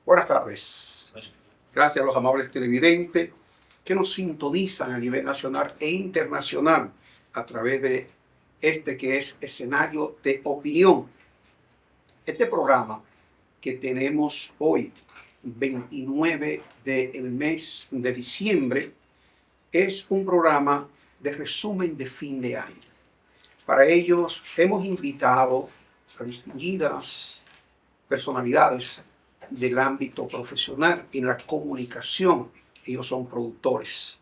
Buenas tardes. Gracias a los amables televidentes que nos sintonizan a nivel nacional e internacional a través de este que es escenario de opinión. Este programa que tenemos hoy, 29 del mes de diciembre, es un programa de resumen de fin de año. Para ellos hemos invitado a distinguidas personalidades del ámbito profesional en la comunicación. Ellos son productores.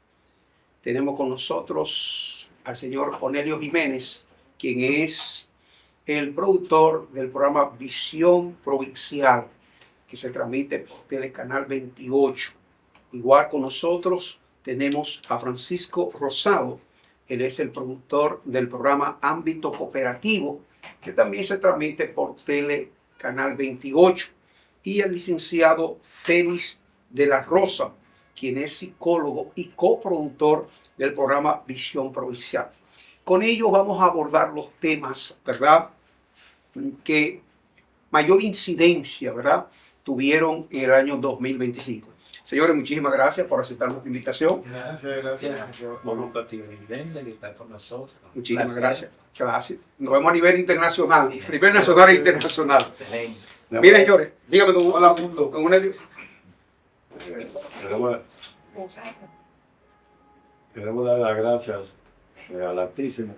Tenemos con nosotros al señor Onelio Jiménez, quien es el productor del programa Visión Provincial, que se transmite por Telecanal 28. Igual con nosotros tenemos a Francisco Rosado. Él es el productor del programa Ámbito Cooperativo, que también se transmite por Telecanal 28. Y el licenciado Félix de la Rosa, quien es psicólogo y coproductor del programa Visión Provincial. Con ellos vamos a abordar los temas, ¿verdad?, que mayor incidencia, ¿verdad?, tuvieron en el año 2025. Señores, muchísimas gracias por aceptar nuestra invitación. Gracias por un televidente que está con nosotros. Muchísimas gracias. Nos vemos a nivel internacional, a nivel nacional e internacional. Excelente. Miren, señores, dígame, hola, don Onelio. Queremos dar las gracias al Altísimo,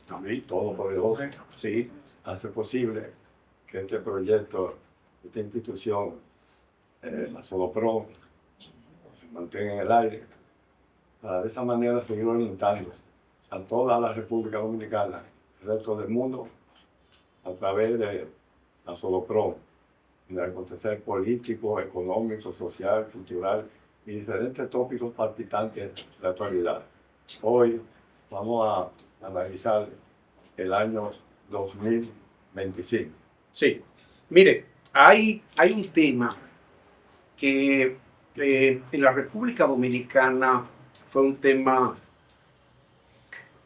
Todopoderoso, Sí. hace posible que este proyecto, esta institución, la Solopro, se mantenga en el aire, para de esa manera seguir orientando a toda la República Dominicana, el resto del mundo, a través de la Solopro, en el acontecer político, económico, social, cultural y diferentes tópicos palpitantes de la actualidad. Hoy vamos a analizar el año 2025. Sí. Mire, hay un tema que en la República Dominicana fue un tema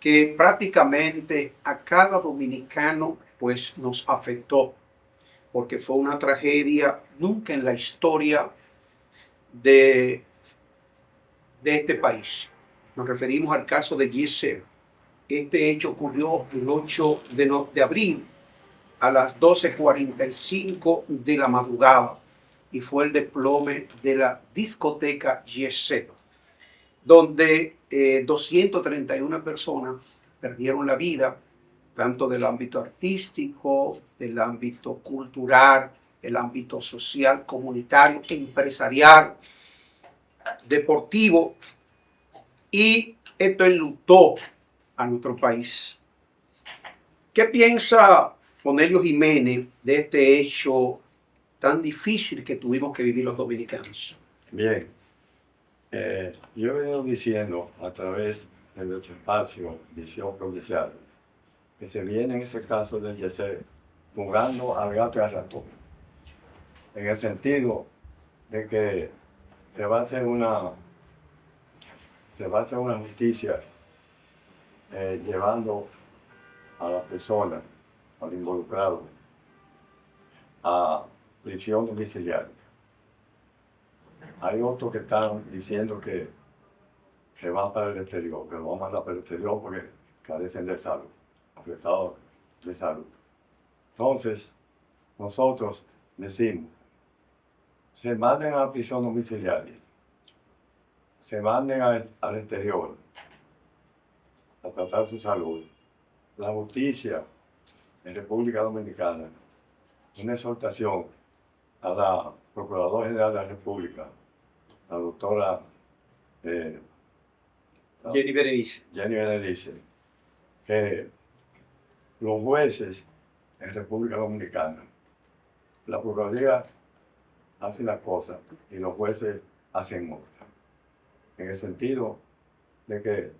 que prácticamente a cada dominicano pues nos afectó, porque fue una tragedia nunca en la historia de este país. Nos referimos al caso de Giselle. Este hecho ocurrió el 8 de abril a las 12:45 de la madrugada y fue el desplome de la discoteca Giselle, donde 231 personas perdieron la vida, tanto del ámbito artístico, del ámbito cultural, del ámbito social, comunitario, empresarial, deportivo, y esto enlutó a nuestro país. ¿Qué piensa Onelio Jiménez de este hecho tan difícil que tuvimos que vivir los dominicanos? Bien, yo he venido diciendo a través de nuestro espacio Visión Provincial que se viene en ese caso del Yesé jugando al gato y al ratón, en el sentido de que se va a hacer una justicia llevando a la persona, al involucrado, a prisión domiciliaria. Hay otros que están diciendo que se van para el exterior, que lo van a mandar para el exterior porque carecen de salud, afectados de salud. Entonces, nosotros decimos, se manden a la prisión domiciliaria, se manden al exterior a tratar su salud. La justicia en República Dominicana, una exhortación a la Procuradora General de la República, la doctora Jenny Berenice, que los jueces en República Dominicana, la Procuraduría hace una cosa y los jueces hacen otra, en el sentido de que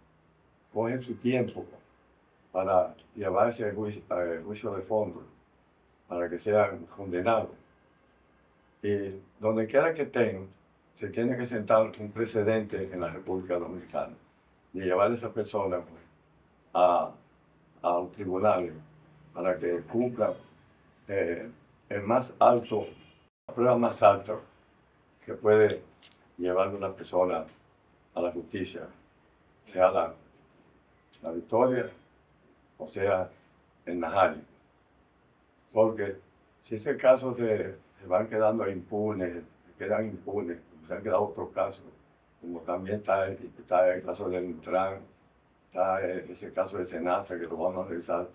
cogen su tiempo para llevarse al juicio de fondo, para que sean condenados. Y donde quiera que estén, se tiene que sentar un precedente en la República Dominicana y llevar a esa persona a los tribunales para que cumpla el más alto, la prueba más alta que puede llevar a una persona a la justicia, sea la victoria o sea el Najario. Porque si ese caso se van quedando impunes, se quedan impunes, como se han quedado otros casos, como también está el caso del Intran, está ese caso de Senasa que lo vamos a revisar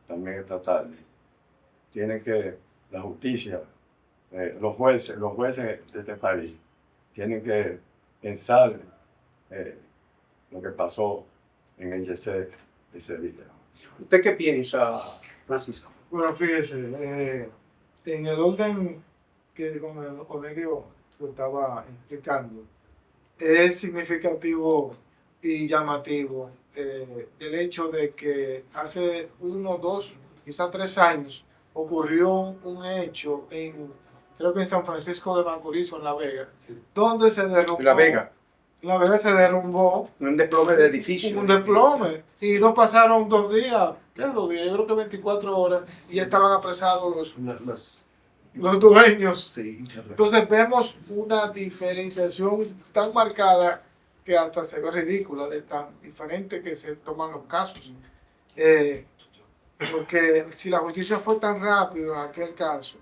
también esta tarde. Tiene que la justicia, los jueces de este país, tienen que pensar lo que pasó en el YC ese día. ¿Usted qué piensa, Francisco? Bueno, fíjese, en el orden que con el Cornelio lo estaba explicando, es significativo y llamativo el hecho de que hace 1, 2, quizás 3 años ocurrió un hecho creo que en San Francisco de Macorís o en La Vega, donde se derrumbó. La Vega. La Vega se derrumbó. Un desplome del edificio. Un desplome. Y no pasaron 2 días. ¿Qué 2 días? Yo creo que 24 horas. Y ya estaban apresados los dueños. Sí. Entonces vemos una diferenciación tan marcada que hasta se ve ridícula de tan diferente que se toman los casos. Porque si la justicia fue tan rápido en aquel caso,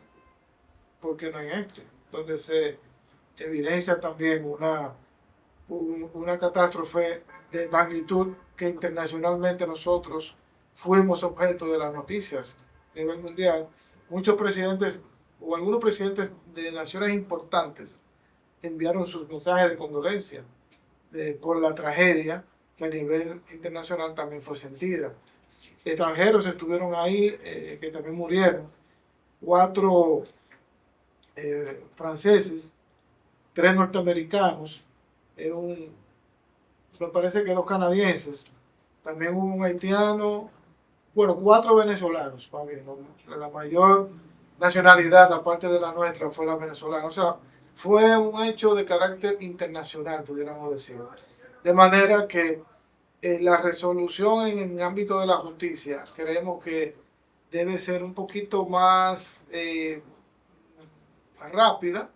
¿por qué no en este? Donde se evidencia también una catástrofe de magnitud que internacionalmente nosotros fuimos objeto de las noticias a nivel mundial. Muchos presidentes o algunos presidentes de naciones importantes enviaron sus mensajes de condolencia por la tragedia que a nivel internacional también fue sentida. Extranjeros estuvieron ahí que también murieron. 4 franceses, 3 norteamericanos, me parece que 2 canadienses, también hubo un haitiano, bueno, 4 venezolanos, la mayor nacionalidad aparte de la nuestra fue la venezolana. O sea, fue un hecho de carácter internacional, pudiéramos decir. De manera que la resolución en el ámbito de la justicia creemos que debe ser un poquito más rápida.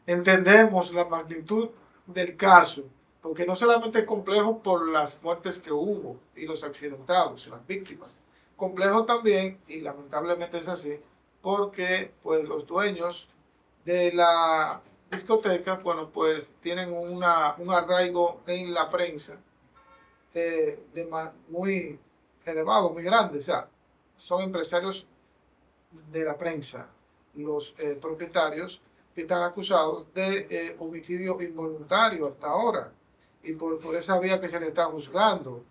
Entendemos la magnitud del caso, porque no solamente es complejo por las muertes que hubo y los accidentados y las víctimas, complejo también, y lamentablemente es así, porque pues los dueños de la discoteca, bueno, pues tienen un arraigo en la prensa muy elevado, muy grande. O sea, son empresarios de la prensa, los propietarios que están acusados de homicidio involuntario hasta ahora, y por esa vía que se le está juzgando.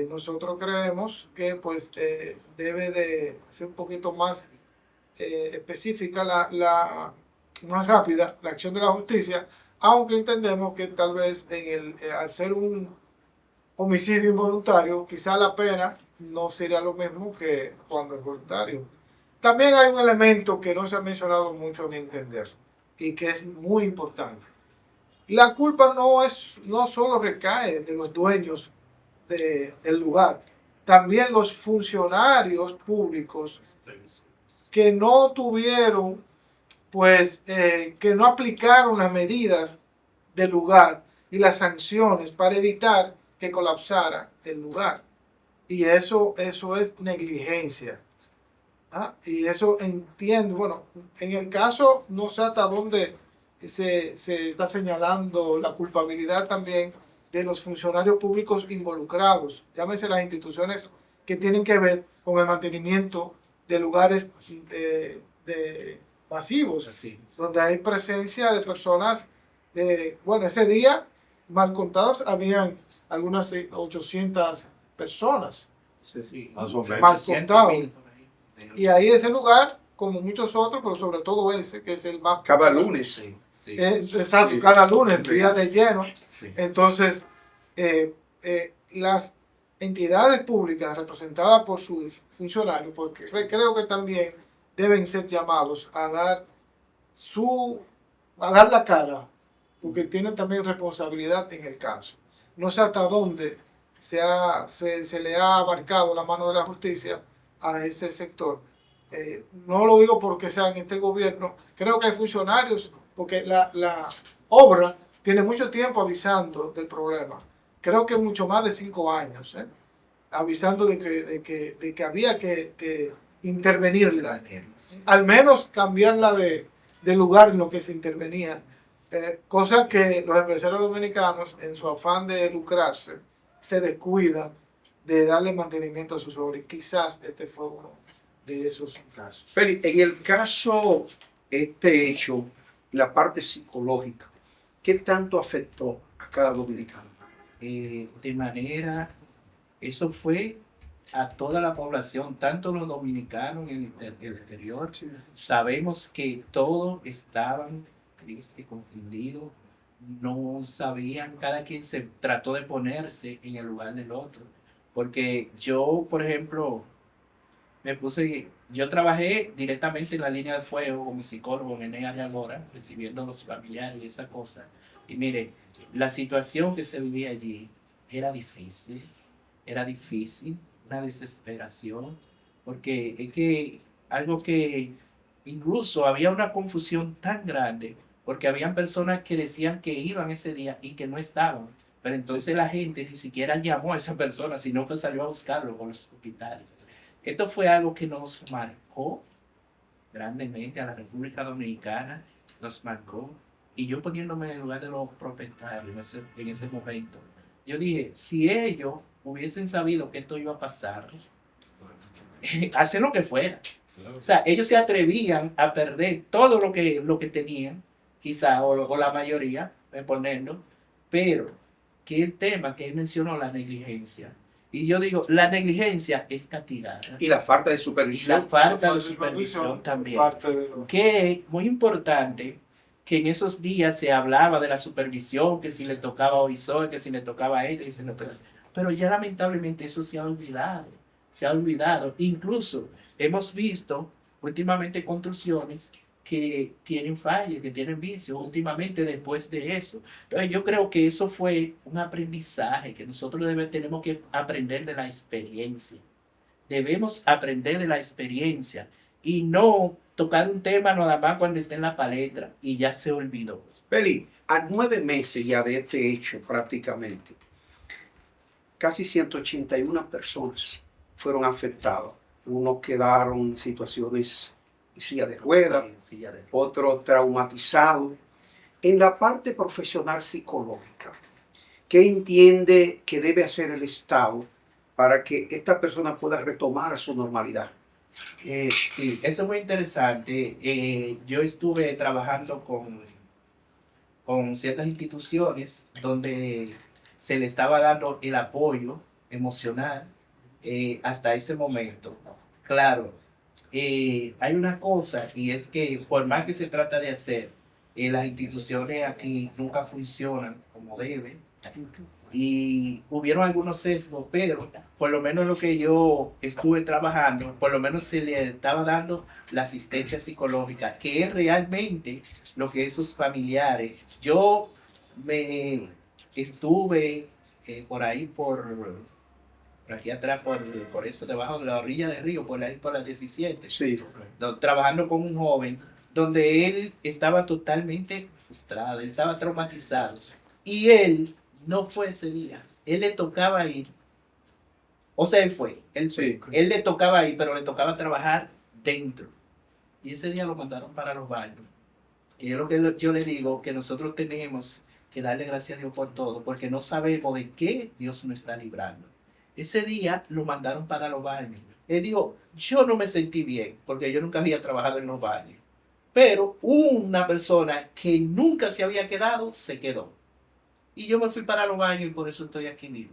Nosotros creemos que pues debe de ser un poquito más específica, más rápida la acción de la justicia, aunque entendemos que tal vez al ser un homicidio involuntario, quizá la pena no sería lo mismo que cuando es voluntario. También hay un elemento que no se ha mencionado mucho a mi entender y que es muy importante. La culpa no solo recae de los dueños del lugar, también los funcionarios públicos que no tuvieron, pues, que no aplicaron las medidas del lugar y las sanciones para evitar que colapsara el lugar. Y eso es negligencia. Y eso entiendo. Bueno, en el caso no sé hasta dónde se está señalando la culpabilidad también de los funcionarios públicos involucrados, llámese las instituciones que tienen que ver con el mantenimiento de lugares masivos, donde hay presencia de personas. Bueno, ese día, mal contados, habían algunas 800 personas, mal contados. Y ahí ese lugar, como muchos otros, pero sobre todo ese, que es el más... Cada lunes. Exacto, cada lunes, día de lleno. Entonces, las entidades públicas representadas por sus funcionarios, porque creo que también deben ser llamados a dar la cara, porque tienen también responsabilidad en el caso. No sé hasta dónde se le ha abarcado la mano de la justicia a ese sector. No lo digo porque sea en este gobierno. Creo que hay funcionarios porque la obra tiene mucho tiempo avisando del problema. Creo que mucho más de 5 años, avisando de que había que intervenirla. Al menos cambiarla de lugar en lo que se intervenía. Cosa que los empresarios dominicanos, en su afán de lucrarse, se descuidan de darle mantenimiento a sus obras. Quizás este fue uno de esos casos. Félix, en el caso, este hecho, la parte psicológica, ¿qué tanto afectó a cada dominicano? De manera, eso fue a toda la población, tanto los dominicanos en el exterior. Sí. Sabemos que todos estaban tristes, confundidos, no sabían, cada quien se trató de ponerse en el lugar del otro. Porque yo, por ejemplo, yo trabajé directamente en la línea de fuego como psicólogo en el área ahora, recibiendo a los familiares y esa cosa. Y mire, la situación que se vivía allí era difícil, una desesperación, porque es que algo que incluso había una confusión tan grande, porque habían personas que decían que iban ese día y que no estaban. Pero entonces la gente ni siquiera llamó a esa persona, sino que salió a buscarlo con los hospitales. Esto fue algo que nos marcó grandemente a la República Dominicana, nos marcó. Y yo poniéndome en el lugar de los propietarios en ese momento, yo dije, si ellos hubiesen sabido que esto iba a pasar, hacer lo que fuera. O sea, ellos se atrevían a perder todo lo que tenían, quizá, o la mayoría, ponerlo, pero que el tema que él mencionó, la negligencia. Y yo digo, la negligencia es castigada. Y la falta de Y supervisión. la falta de supervisión también. Que es muy importante que en esos días se hablaba de la supervisión, que si le tocaba a OISOE, que si le tocaba a él, pero ya lamentablemente eso se ha olvidado. Incluso hemos visto últimamente construcciones que tienen fallas, que tienen vicios, últimamente después de eso. Entonces yo creo que eso fue un aprendizaje, que nosotros tenemos que aprender de la experiencia. Debemos aprender de la experiencia y no tocar un tema nada más cuando esté en la palestra y ya se olvidó. Félix, a 9 meses ya de este hecho prácticamente, casi 181 personas fueron afectadas. Unos quedaron en situaciones en silla de ruedas, otros traumatizados. En la parte profesional psicológica, ¿qué entiende que debe hacer el Estado para que esta persona pueda retomar su normalidad? Sí, eso es muy interesante. Yo estuve trabajando con ciertas instituciones donde se le estaba dando el apoyo emocional hasta ese momento. Claro, hay una cosa, y es que por más que se trata de hacer, las instituciones aquí nunca funcionan como deben. Y hubieron algunos sesgos, pero por lo menos lo que yo estuve trabajando, por lo menos se le estaba dando la asistencia psicológica, que es realmente lo que esos familiares. Yo me estuve por ahí, por aquí atrás, por eso, debajo de la orilla del río, por ahí por la 17, Sí. Trabajando con un joven, donde él estaba totalmente frustrado, él estaba traumatizado, y él no fue ese día, él le tocaba ir, o sea, él fue, él le tocaba ir, pero le tocaba trabajar dentro, y ese día lo mandaron para los baños. Y es lo que yo le digo, que nosotros tenemos que darle gracias a Dios por todo, porque no sabemos de qué Dios nos está librando. Ese día lo mandaron para los baños. Él dijo, yo no me sentí bien, porque yo nunca había trabajado en los baños. Pero una persona que nunca se había quedado, se quedó. Y yo me fui para los baños y por eso estoy aquí vivo.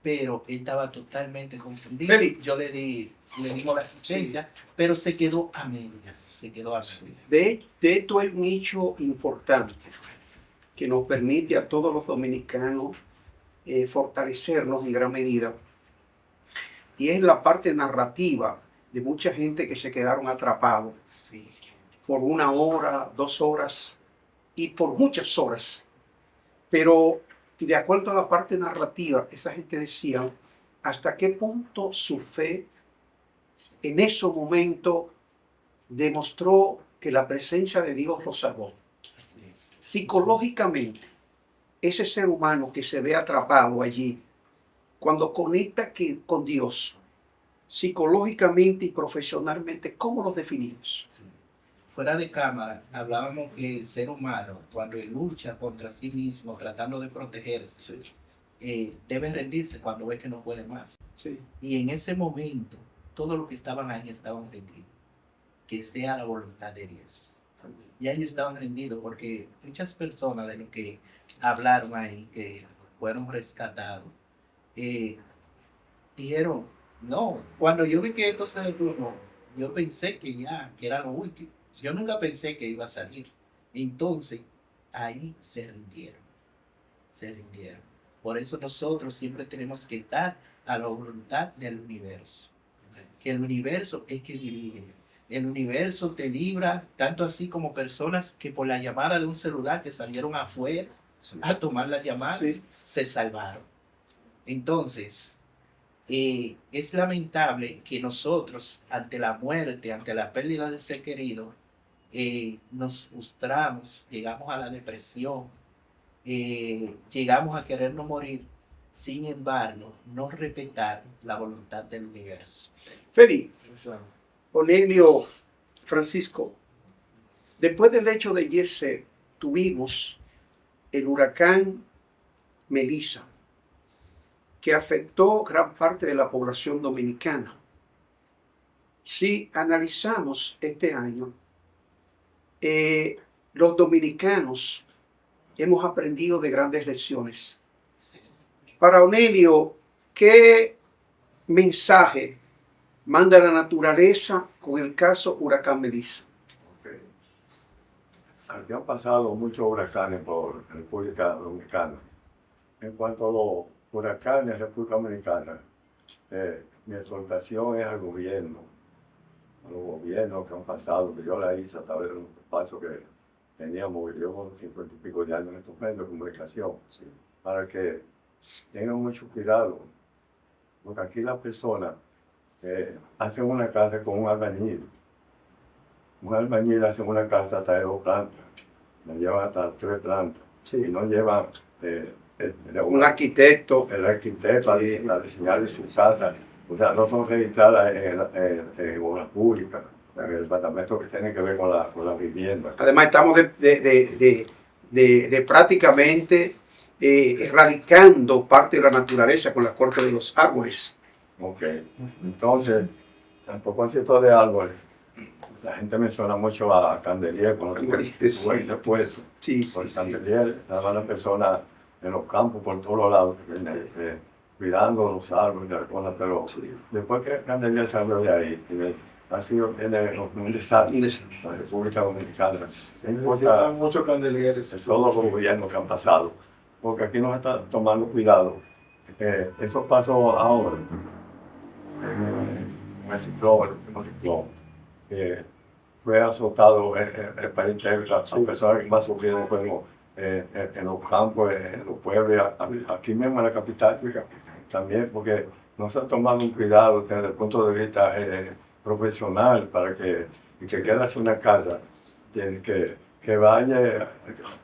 Pero él estaba totalmente confundido. Félix. Yo le dimos la asistencia, pero se quedó a media. De esto hay un hecho importante que nos permite a todos los dominicanos fortalecernos en gran medida. Y es la parte narrativa de mucha gente que se quedaron atrapados por 1 hora, 2 horas y por muchas horas. Pero de acuerdo a la parte narrativa, esa gente decía hasta qué punto su fe en ese momento demostró que la presencia de Dios lo salvó. Así es. Psicológicamente, ese ser humano que se ve atrapado allí, cuando conecta con Dios, psicológicamente y profesionalmente, ¿cómo lo definimos? Fuera de cámara, hablábamos que el ser humano, cuando lucha contra sí mismo, tratando de protegerse, debe rendirse cuando ve que no puede más. Sí. Y en ese momento, todos los que estaban ahí estaban rendidos. Que sea la voluntad de Dios. Ya ellos estaban rendidos porque muchas personas de lo que hablaron ahí, que fueron rescatados, dijeron, no, cuando yo vi que esto se detuvo, yo pensé que era lo último. Yo nunca pensé que iba a salir. Entonces, ahí se rindieron. Se rindieron. Por eso nosotros siempre tenemos que estar a la voluntad del universo. Que el universo es que dirige. El universo te libra, tanto así como personas que por la llamada de un celular que salieron afuera a tomar la llamada, se salvaron. Entonces, es lamentable que nosotros, ante la muerte, ante la pérdida del ser querido, nos frustramos, llegamos a la depresión, llegamos a querernos morir. Sin embargo, no respetar la voluntad del universo. Feli, Onelio, Francisco, después del hecho de Yese, tuvimos el huracán Melissa, que afectó gran parte de la población dominicana. Si analizamos este año, los dominicanos hemos aprendido de grandes lecciones. Para Onelio, ¿qué mensaje manda la naturaleza con el caso huracán Melissa? Okay. Aquí han pasado muchos huracanes por República Dominicana. En cuanto a los huracanes en República Dominicana, mi exhortación es al gobierno, a los gobiernos que han pasado, que yo la hice a través de los espacios que teníamos, yo con 50 y pico de años en estos medios de comunicación, para que tengan mucho cuidado, porque aquí las personas hacen una casa con un albañil. Un albañil hace una casa hasta de 2 plantas, la llevan hasta 3 plantas, y no llevan un arquitecto. El arquitecto a diseñar su casa, o sea, no son registradas en obras públicas, en el departamento que tiene que ver con la vivienda. Además, estamos de prácticamente erradicando parte de la naturaleza con la corte de los árboles. Ok, entonces, a propósito de árboles, la gente menciona mucho a Candelier con lo que estuvo ahí puesto. Por Candelier, estaban las personas en los campos por todos lados, cuidando los árboles y las cosas, pero después que Candelier salió de ahí, ha sido un desastre la República Dominicana. Necesitan muchos candelieres. Todos los gobiernos que han pasado, porque aquí nos está tomando cuidado. Eso pasó ahora, en el ciclón, el último ciclón, que fue azotado el país entero. Las personas que más sufrieron fueron en los campos, en los pueblos, aquí mismo en la capital también, porque no se ha tomado un cuidado desde el punto de vista profesional para que el que quiera hacer una casa tiene que vaya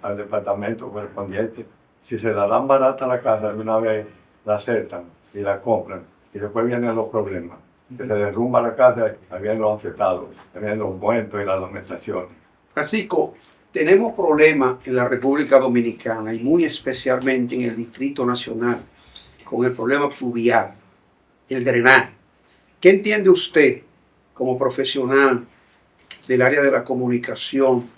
al departamento correspondiente. Si se la dan barata la casa, de una vez la aceptan y la compran, y después vienen los problemas. Que se derrumba la casa, ahí vienen los afectados, ahí vienen los muertos y las lamentaciones. Francisco, tenemos problemas en la República Dominicana y muy especialmente en el Distrito Nacional con el problema pluvial, el drenaje. ¿Qué entiende usted como profesional del área de la comunicación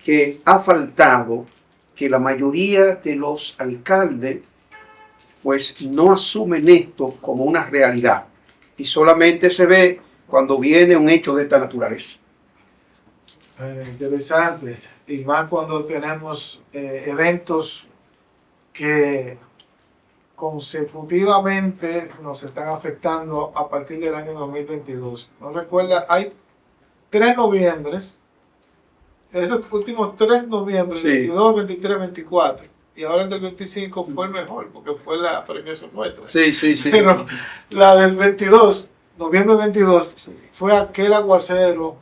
que ha faltado que la mayoría de los alcaldes pues no asumen esto como una realidad y solamente se ve cuando viene un hecho de esta naturaleza? Interesante, y más cuando tenemos eventos que consecutivamente nos están afectando a partir del año 2022. ¿No recuerda? Hay 3 noviembres, esos últimos 3 noviembres, 22, 23, 24, y ahora el del 25 fue el mejor, porque fue la premiación nuestra. Sí. Pero la del 22, noviembre 22, fue aquel aguacero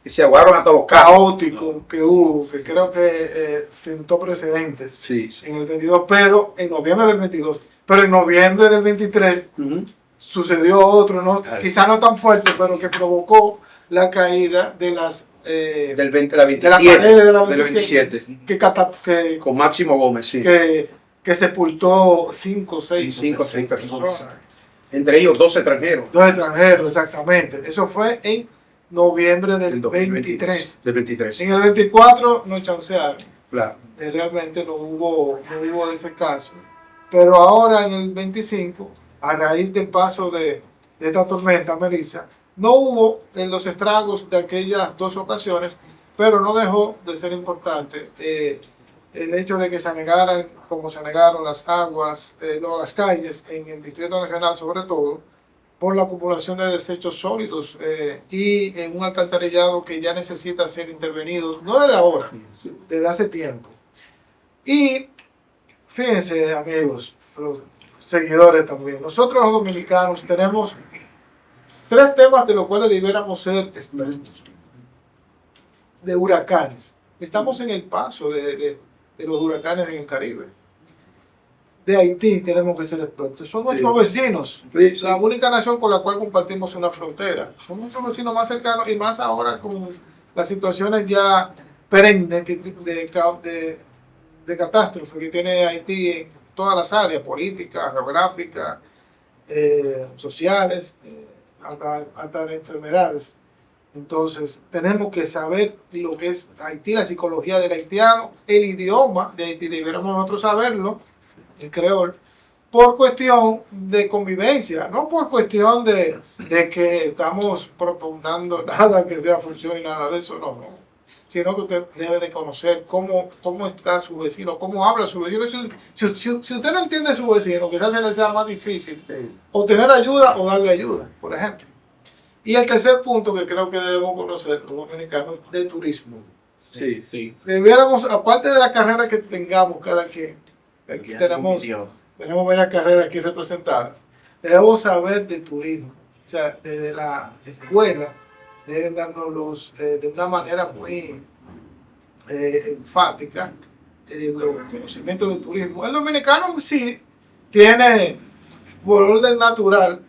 Y se aguaron hasta los carros. caótico que hubo, que creo que sentó precedentes Sí, sí. en el 22, pero en noviembre del 22, pero en noviembre del 23 Ujú. sucedió otro, ¿no? Claro. Quizá no tan fuerte, pero que provocó la caída de las Del 20, la de las 27. paredes de la del 27, 27. Con Máximo Gómez, sí. que sepultó 5 o 6 Sí, 5 o 6 personas. Entre ellos 2 extranjeros. 2 extranjeros, exactamente. Eso fue en noviembre del Del 23. Del 23. En el 24 nos chancearon. Claro. Realmente no hubo ese caso. Pero ahora en el 25, a raíz del paso de esta tormenta, Melissa, no hubo en los estragos de aquellas 2 ocasiones, pero no dejó de ser importante el hecho de que se anegaran, como se anegaron las aguas, las calles en el Distrito Nacional sobre todo, por la acumulación de desechos sólidos y en un alcantarillado que ya necesita ser intervenido, no desde ahora, desde hace tiempo. Y fíjense, amigos, los seguidores también, nosotros los dominicanos tenemos 3 temas de los cuales debiéramos ser expertos. De huracanes. Estamos en el paso de los huracanes en el Caribe. De Haití tenemos que ser expertos. Son nuestros vecinos. Sí, sí. La única nación con la cual compartimos una frontera. Son nuestros vecinos más cercanos y más ahora con las situaciones ya perennes de catástrofe que tiene Haití en todas las áreas, políticas, geográficas, sociales, hasta de enfermedades. Entonces, tenemos que saber lo que es Haití, la psicología del haitiano, el idioma de Haití, deberíamos nosotros saberlo, el creol, por cuestión de convivencia, no por cuestión de que estamos propugnando nada que sea función y nada de eso, no, sino que usted debe de conocer cómo está su vecino, cómo habla su vecino. Si usted no entiende a su vecino, quizás se le sea más difícil obtener ayuda o darle ayuda, por ejemplo. Y el tercer punto que creo que debemos conocer los dominicanos de turismo. Sí. Sí. Debiéramos, aparte de la carrera que tengamos cada quien, aquí tenemos varias carreras aquí representadas, debemos saber de turismo. O sea, desde la escuela deben darnos de una manera muy enfática los conocimientos del turismo. El dominicano sí tiene, por orden natural,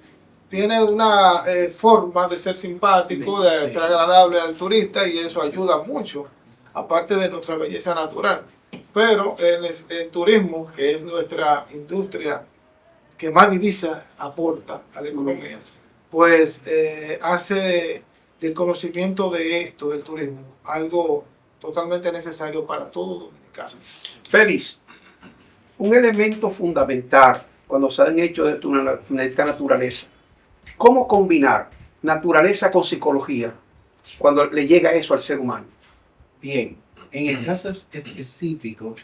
tiene una forma de ser simpático, de ser agradable al turista y eso ayuda mucho, aparte de nuestra belleza natural. Pero el turismo, que es nuestra industria que más divisa aporta a la economía, pues hace del conocimiento de esto, del turismo, algo totalmente necesario para todo dominicano. Félix, un elemento fundamental cuando se han hecho de esta naturaleza, ¿cómo combinar naturaleza con psicología cuando le llega eso al ser humano? Bien, en el caso específico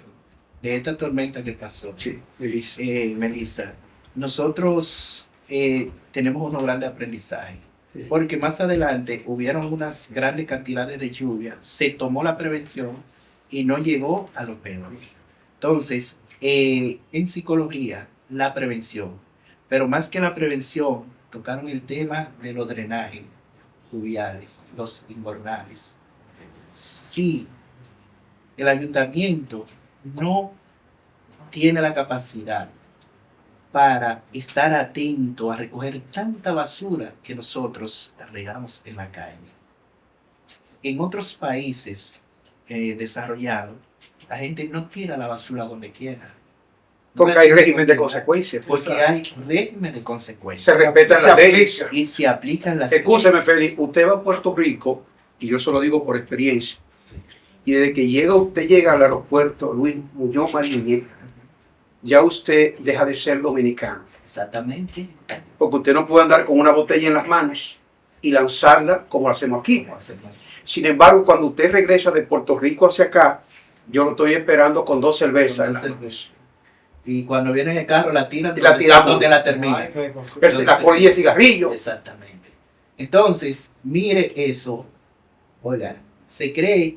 de esta tormenta que pasó, Sí, Melissa. Melissa, nosotros tenemos unos grandes aprendizajes. Sí. Porque más adelante hubieron unas grandes cantidades de lluvia, se tomó la prevención y no llegó a lo peor. Entonces, en psicología, la prevención, pero más que la prevención, tocaron el tema de los drenajes fluviales, los invernales. Si el ayuntamiento no tiene la capacidad para estar atento a recoger tanta basura que nosotros regamos en la calle. En otros países desarrollados, la gente no tira la basura donde quiera. Porque hay régimen de consecuencias. Porque hay régimen de consecuencias. Se respetan las leyes. Y se aplican las Escúcheme, Félix, usted va a Puerto Rico, y yo se lo digo por experiencia, y desde que usted llega al aeropuerto Luis Muñoz Marín, ya usted deja de ser dominicano. Exactamente. Porque usted no puede andar con una botella en las manos y lanzarla como lo hacemos aquí. Sin embargo, cuando usted regresa de Puerto Rico hacia acá, yo lo estoy esperando con 2 cervezas. Y cuando viene en el carro la tiran Y la tiramos. donde la termina. La colilla de cigarrillo. Exactamente. Entonces, mire eso. Oiga,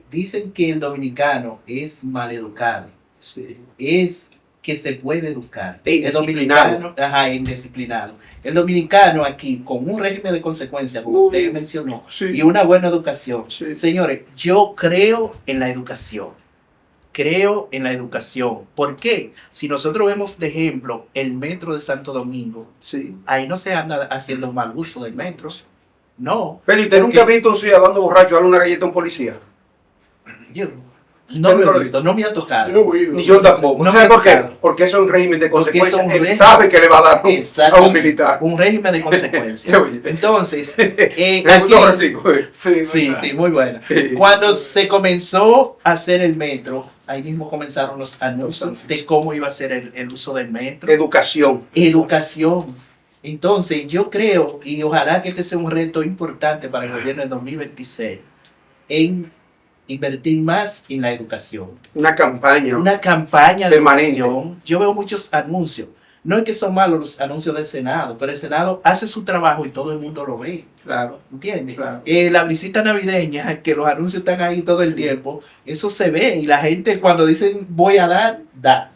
dicen que el dominicano es maleducado. Sí. Es que se puede educar. E El dominicano, indisciplinado. El dominicano aquí, con un régimen de consecuencias, como usted mencionó, Sí. y una buena educación. Sí. Señores, yo creo en la educación. Creo en la educación. ¿Por qué? Si nosotros vemos de ejemplo el metro de Santo Domingo, Sí. ahí no se anda haciendo mal uso del metro. No. Pero ¿usted nunca ha visto a un ciudadano borracho darle una galleta a un policía? Yo no nunca lo lo he visto, no me ha tocado. Yo he oído. Ni yo tampoco. No ¿Sabe me ha por qué? tocado. Porque eso es un régimen de Porque consecuencias. es un Él régimen- sabe que le va a dar a un Exactamente. militar. Un régimen de consecuencias. Oye. Entonces, Me aquí- gustó, Francisco. sí, ¿verdad? sí, muy buena. Sí. Cuando se comenzó a hacer el metro, ahí mismo comenzaron los anuncios de cómo iba a ser el uso del metro. Educación. Educación. Entonces, yo creo, y ojalá que este sea un reto importante para el gobierno de 2026, en invertir más en la educación. Una campaña. Una campaña de Permanente. educación. Yo veo muchos anuncios. No es que son malos los anuncios del Senado, pero el Senado hace su trabajo y todo el mundo lo ve. Claro. ¿Entiendes? Claro. La visita navideña, que los anuncios están ahí todo el tiempo, eso se ve. Y la gente cuando dicen voy a dar, da.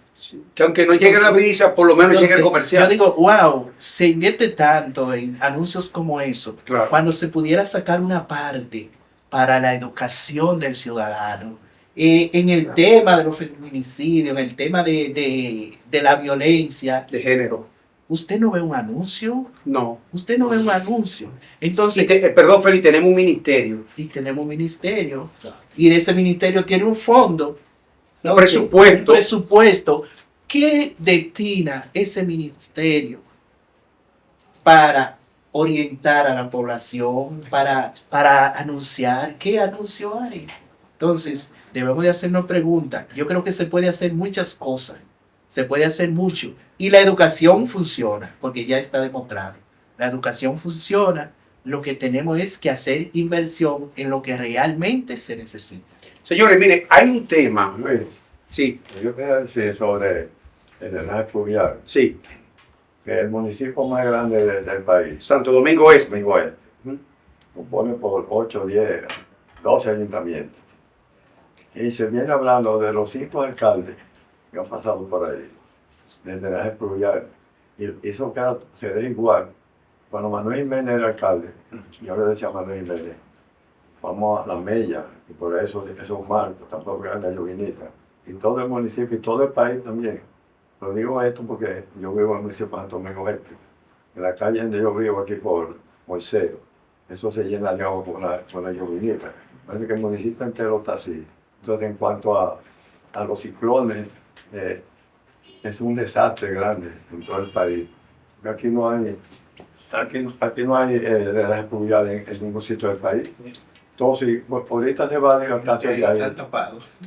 Que aunque no llegue la brisa, por lo menos llegue el Entonces, comercial. yo digo, wow, se invierte tanto en anuncios como eso, Claro. cuando se pudiera sacar una parte para la educación del ciudadano, en el Claro. tema de los feminicidios, en el tema de la violencia. De género. Usted no ve un anuncio, No. usted no ve un anuncio. Entonces, Perdón, Félix, tenemos un ministerio. y tenemos un ministerio, y ese ministerio tiene un fondo, Un entonces, presupuesto. un presupuesto. ¿Qué destina ese ministerio para orientar a la población, para anunciar? ¿Qué anuncio hay? Entonces, debemos de hacernos preguntas. Yo creo que se puede hacer muchas cosas, se puede hacer mucho, y la educación funciona, porque ya está demostrado. La educación funciona, lo que tenemos es que hacer inversión en lo que realmente se necesita. Señores, mire, hay un tema. Luis, Sí, yo quería decir sobre el drenaje pluvial, sí. que es el municipio más grande del país. Santo Domingo Este. Domingo Este. Ujú. Compone por 8, 10, 12 ayuntamientos. Y se viene hablando de los 5 alcaldes que han pasado por ahí, del drenaje pluvial. Y eso se ve igual. Cuando Manuel Jiménez era alcalde, yo le decía a Manuel Jiménez, vamos a la Mella, y por eso esos marcos, tampoco eran la llovinita. Y todo el municipio y todo el país también. Lo digo esto porque yo vivo en el municipio de Santo Domingo Este. En la calle donde yo vivo aquí por Moisés, eso se llena de agua con la llovinita. Parece que el municipio entero está así. Entonces, en cuanto a los ciclones, es un desastre grande en todo el país. Aquí no hay drenaje pluvial en ningún sitio del país. Entonces, ahorita se va a Digotacio de ahí.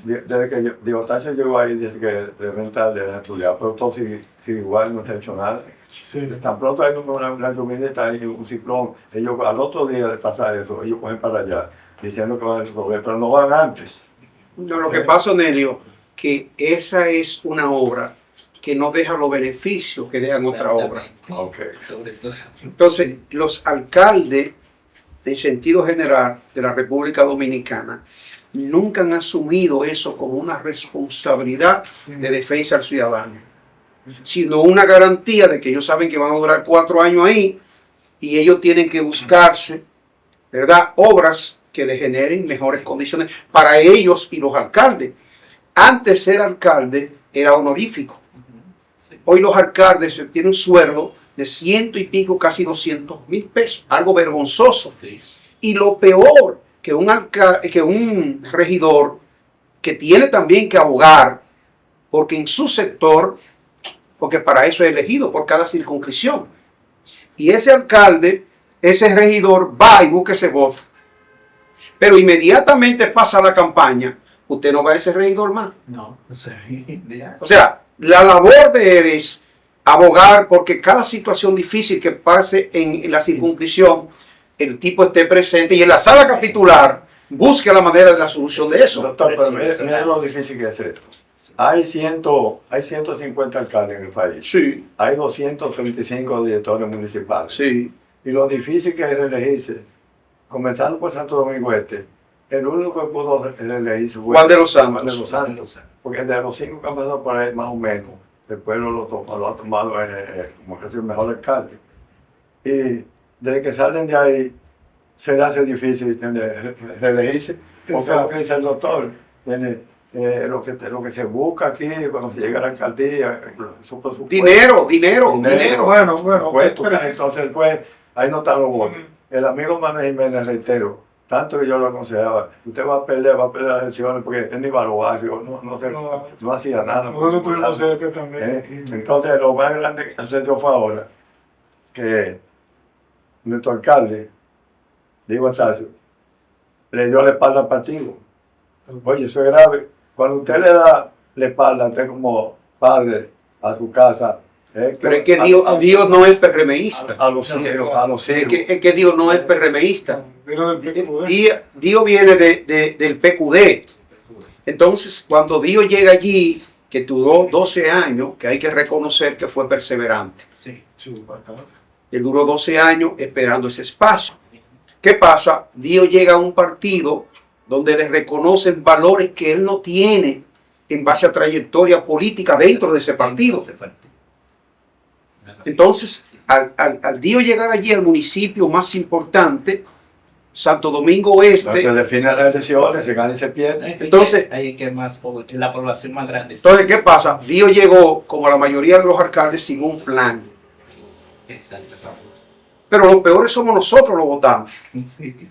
Desde que Digotacio llegó ahí, desde que reventa el drenaje pluvial, pero todo sigue igual, no se ha hecho nada. Sí. Tan pronto hay una llovineta y un ciclón, ellos al otro día de pasar eso, ellos cogen para allá, diciendo que van a resolver, pero no van antes. No, lo que pasa, Nelio, que esa es una obra que no deja los beneficios que dejan otra obra. Sobre todo. Entonces, los alcaldes, en sentido general, de la República Dominicana, nunca han asumido eso como una responsabilidad de defensa al ciudadano, sino una garantía de que ellos saben que van a durar 4 años ahí y ellos tienen que buscarse, ¿verdad?, obras que les generen mejores condiciones para ellos y los alcaldes. Antes ser alcalde era honorífico. Sí. Hoy los alcaldes tienen un sueldo de 100 y pico, casi 200,000 pesos, algo vergonzoso. Sí. Y lo peor, que un regidor que tiene también que abogar, porque en su sector, porque para eso es elegido por cada circunscripción, y ese alcalde, ese regidor va y busca ese voto, pero inmediatamente pasa la campaña, usted no va a ese regidor más. No, o sea, ya. O sea, la labor de él es abogar porque cada situación difícil que pase en la circunscripción, el tipo esté presente y en la sala capitular busque la manera de la solución de eso. Doctor, pero mira lo difícil que es esto. Hay 150 alcaldes en el país. Sí, Hay 235 directores municipales. sí. Y lo difícil que es reelegirse, comenzando por Santo Domingo Este, el único que pudo reelegirse fue Juan de los Santos. Juan de los Santos. Porque de los 5 que han pasado por ahí, más o menos, el pueblo lo ha tomado como que es el mejor alcalde. Y desde que salen de ahí, se le hace difícil reelegirse, porque lo que dice el doctor, lo que se busca aquí cuando se llega a la alcaldía, dinero. Bueno, entonces pues ahí no están los votos. El amigo Manuel Jiménez, reitero, tanto que yo lo aconsejaba, usted va a perder las elecciones porque él ni va a los barrios, no hacía nada. Nosotros tuvimos cerca también. Entonces lo más grande que sucedió fue ahora que nuestro alcalde, Diego Astacio, le dio la espalda al partido. Oye, eso es grave. Cuando usted le da la espalda, usted como padre a su casa. Pero es que Dios no es PRMista. A los hijos. Es que Dios no es PRMista. Vino del PQD. Dios viene del PQD. Entonces, cuando Dios llega allí, que duró 12 años, que hay que reconocer que fue perseverante. Sí. Sí, bastante. Él duró 12 años esperando ese espacio. ¿Qué pasa? Dios llega a un partido donde le reconocen valores que él no tiene en base a trayectoria política dentro de ese partido. Entonces, al Dios llegar allí al municipio más importante, Santo Domingo Oeste, se definen las elecciones, se gana y se pierde. Entonces, hay que más, la población más grande. Entonces, ¿qué pasa? Dios llegó, como la mayoría de los alcaldes, sin un plan. Exacto. Pero los peores somos nosotros los votantes. Sí.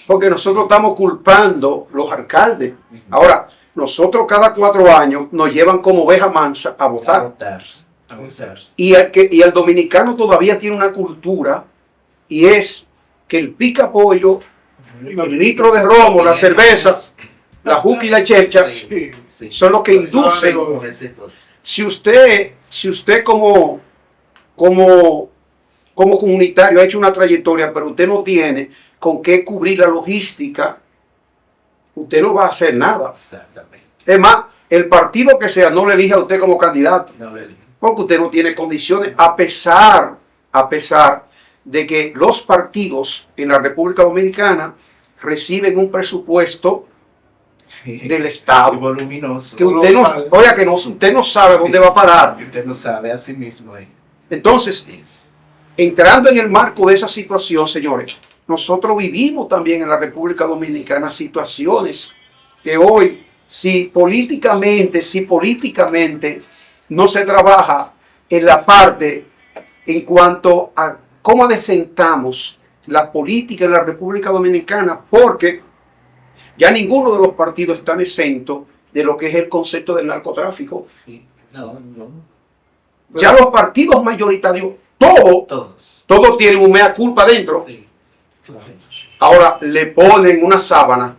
Porque nosotros estamos culpando los alcaldes. Ahora, nosotros cada 4 años nos llevan como oveja mansa a votar. A votar. Y el dominicano todavía tiene una cultura, y es que el pica pollo, el litro de romo, la cerveza, la juca y la chercha son los que inducen. Si usted como comunitario ha hecho una trayectoria, pero usted no tiene con qué cubrir la logística, usted no va a hacer nada. Exactamente. Es más, el partido que sea no le elige a usted como candidato, No le digo. porque usted no tiene condiciones, a pesar de que los partidos en la República Dominicana reciben un presupuesto del Estado. Voluminoso. Que usted usted no sabe dónde va a parar. Usted no sabe a sí mismo. Entonces, entrando en el marco de esa situación, señores, nosotros vivimos también en la República Dominicana situaciones que hoy, si políticamente no se trabaja en la parte en cuanto a cómo desentamos la política en la República Dominicana, porque ya ninguno de los partidos están exentos de lo que es el concepto del narcotráfico. Sí. No. Ya los partidos mayoritarios, todos tienen un mea culpa dentro. Sí. Ahora le ponen una sábana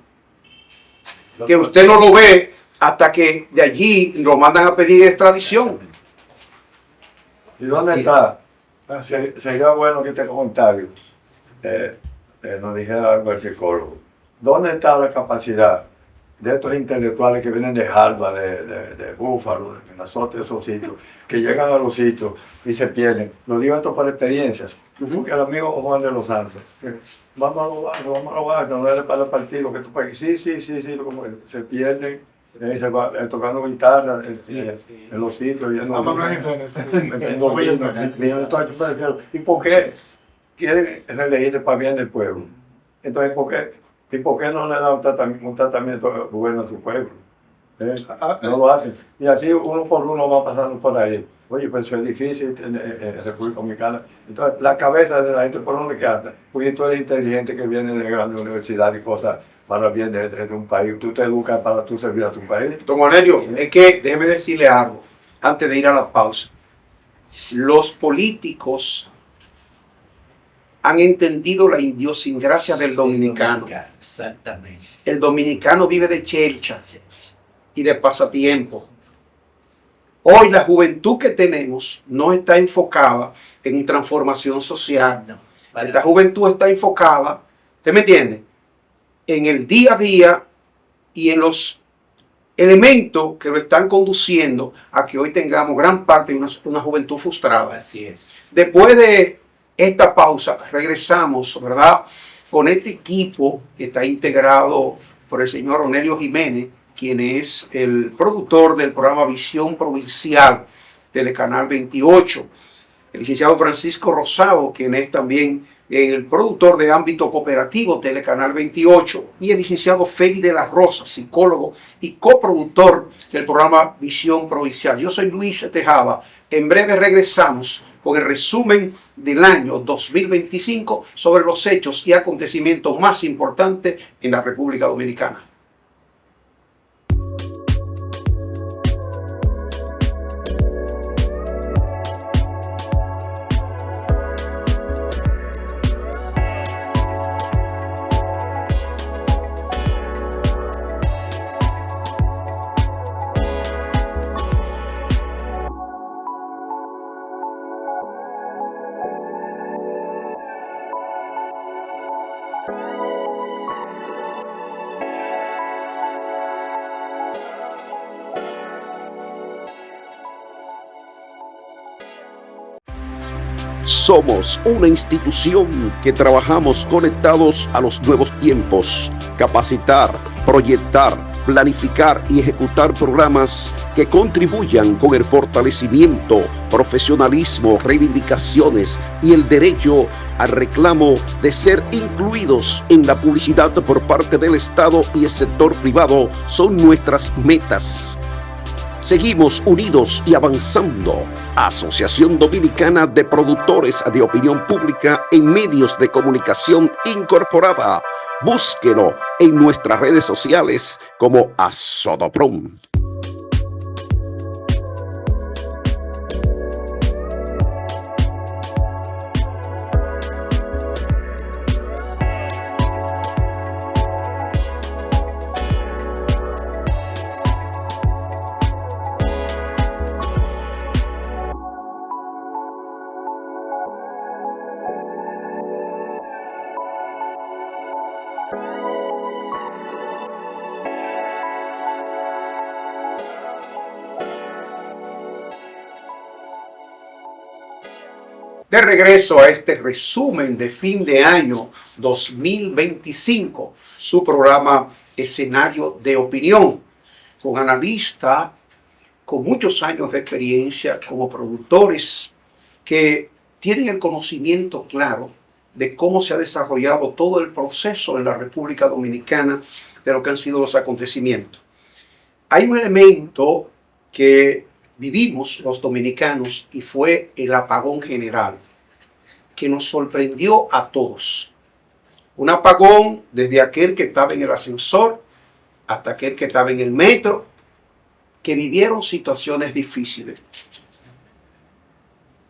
que usted no lo ve hasta que de allí lo mandan a pedir extradición. ¿Y dónde está? Sería bueno que este comentario nos dijera algo el psicólogo. ¿Dónde está la capacidad de estos intelectuales que vienen de Harvard, de Búfalo, de Minnesota, de esos sitios, que llegan a los sitios y se pierden? Lo digo esto por experiencia, porque el amigo Juan de los Santos, vamos a los barrios, no le para el partido, que tú pagues, sí, como se pierden, se va tocando guitarra en los sitios, ¿y por qué quieren reelegirse para bien del pueblo? Entonces, ¿por qué no le dan un tratamiento bueno a su pueblo? No lo hacen. Y así uno por uno va pasando por ahí. Oye, pues eso es difícil en República Dominicana. Entonces, la cabeza de la gente por donde que anda. Porque tú eres inteligente que viene de grandes universidades y cosas para bien de un país. Tú te educas para tú servir a tu país. Don Cornelio, es que déjeme decirle algo antes de ir a la pausa. Los políticos han entendido la idiosincrasia del dominicano. Exactamente. El dominicano vive de chelcha y de pasatiempo. Hoy la juventud que tenemos no está enfocada en transformación social. No, Esta juventud está enfocada, ¿usted me entiende?, en el día a día y en los elementos que lo están conduciendo a que hoy tengamos gran parte de una juventud frustrada. Así es. Después de esta pausa, regresamos, ¿verdad?, con este equipo que está integrado por el señor Onelio Jiménez, quien es el productor del programa Visión Provincial Telecanal 28. El licenciado Francisco Rosado, quien es también el productor de ámbito cooperativo Telecanal 28, y el licenciado Félix de la Rosa, psicólogo y coproductor del programa Visión Provincial. Yo soy Luis Tejada. En breve regresamos con el resumen del año 2025 sobre los hechos y acontecimientos más importantes en la República Dominicana. Somos una institución que trabajamos conectados a los nuevos tiempos. Capacitar, proyectar, planificar y ejecutar programas que contribuyan con el fortalecimiento, profesionalismo, reivindicaciones y el derecho al reclamo de ser incluidos en la publicidad por parte del Estado y el sector privado son nuestras metas. Seguimos unidos y avanzando. Asociación Dominicana de Productores de Opinión Pública en Medios de Comunicación Incorporada. Búsquelo en nuestras redes sociales como Asodoprom. De regreso a este resumen de fin de año 2025, su programa Escenario de Opinión, con analistas con muchos años de experiencia como productores que tienen el conocimiento claro de cómo se ha desarrollado todo el proceso en la República Dominicana de lo que han sido los acontecimientos. Hay un elemento que vivimos los dominicanos y fue el apagón general, que nos sorprendió a todos. Un apagón desde aquel que estaba en el ascensor hasta aquel que estaba en el metro, que vivieron situaciones difíciles.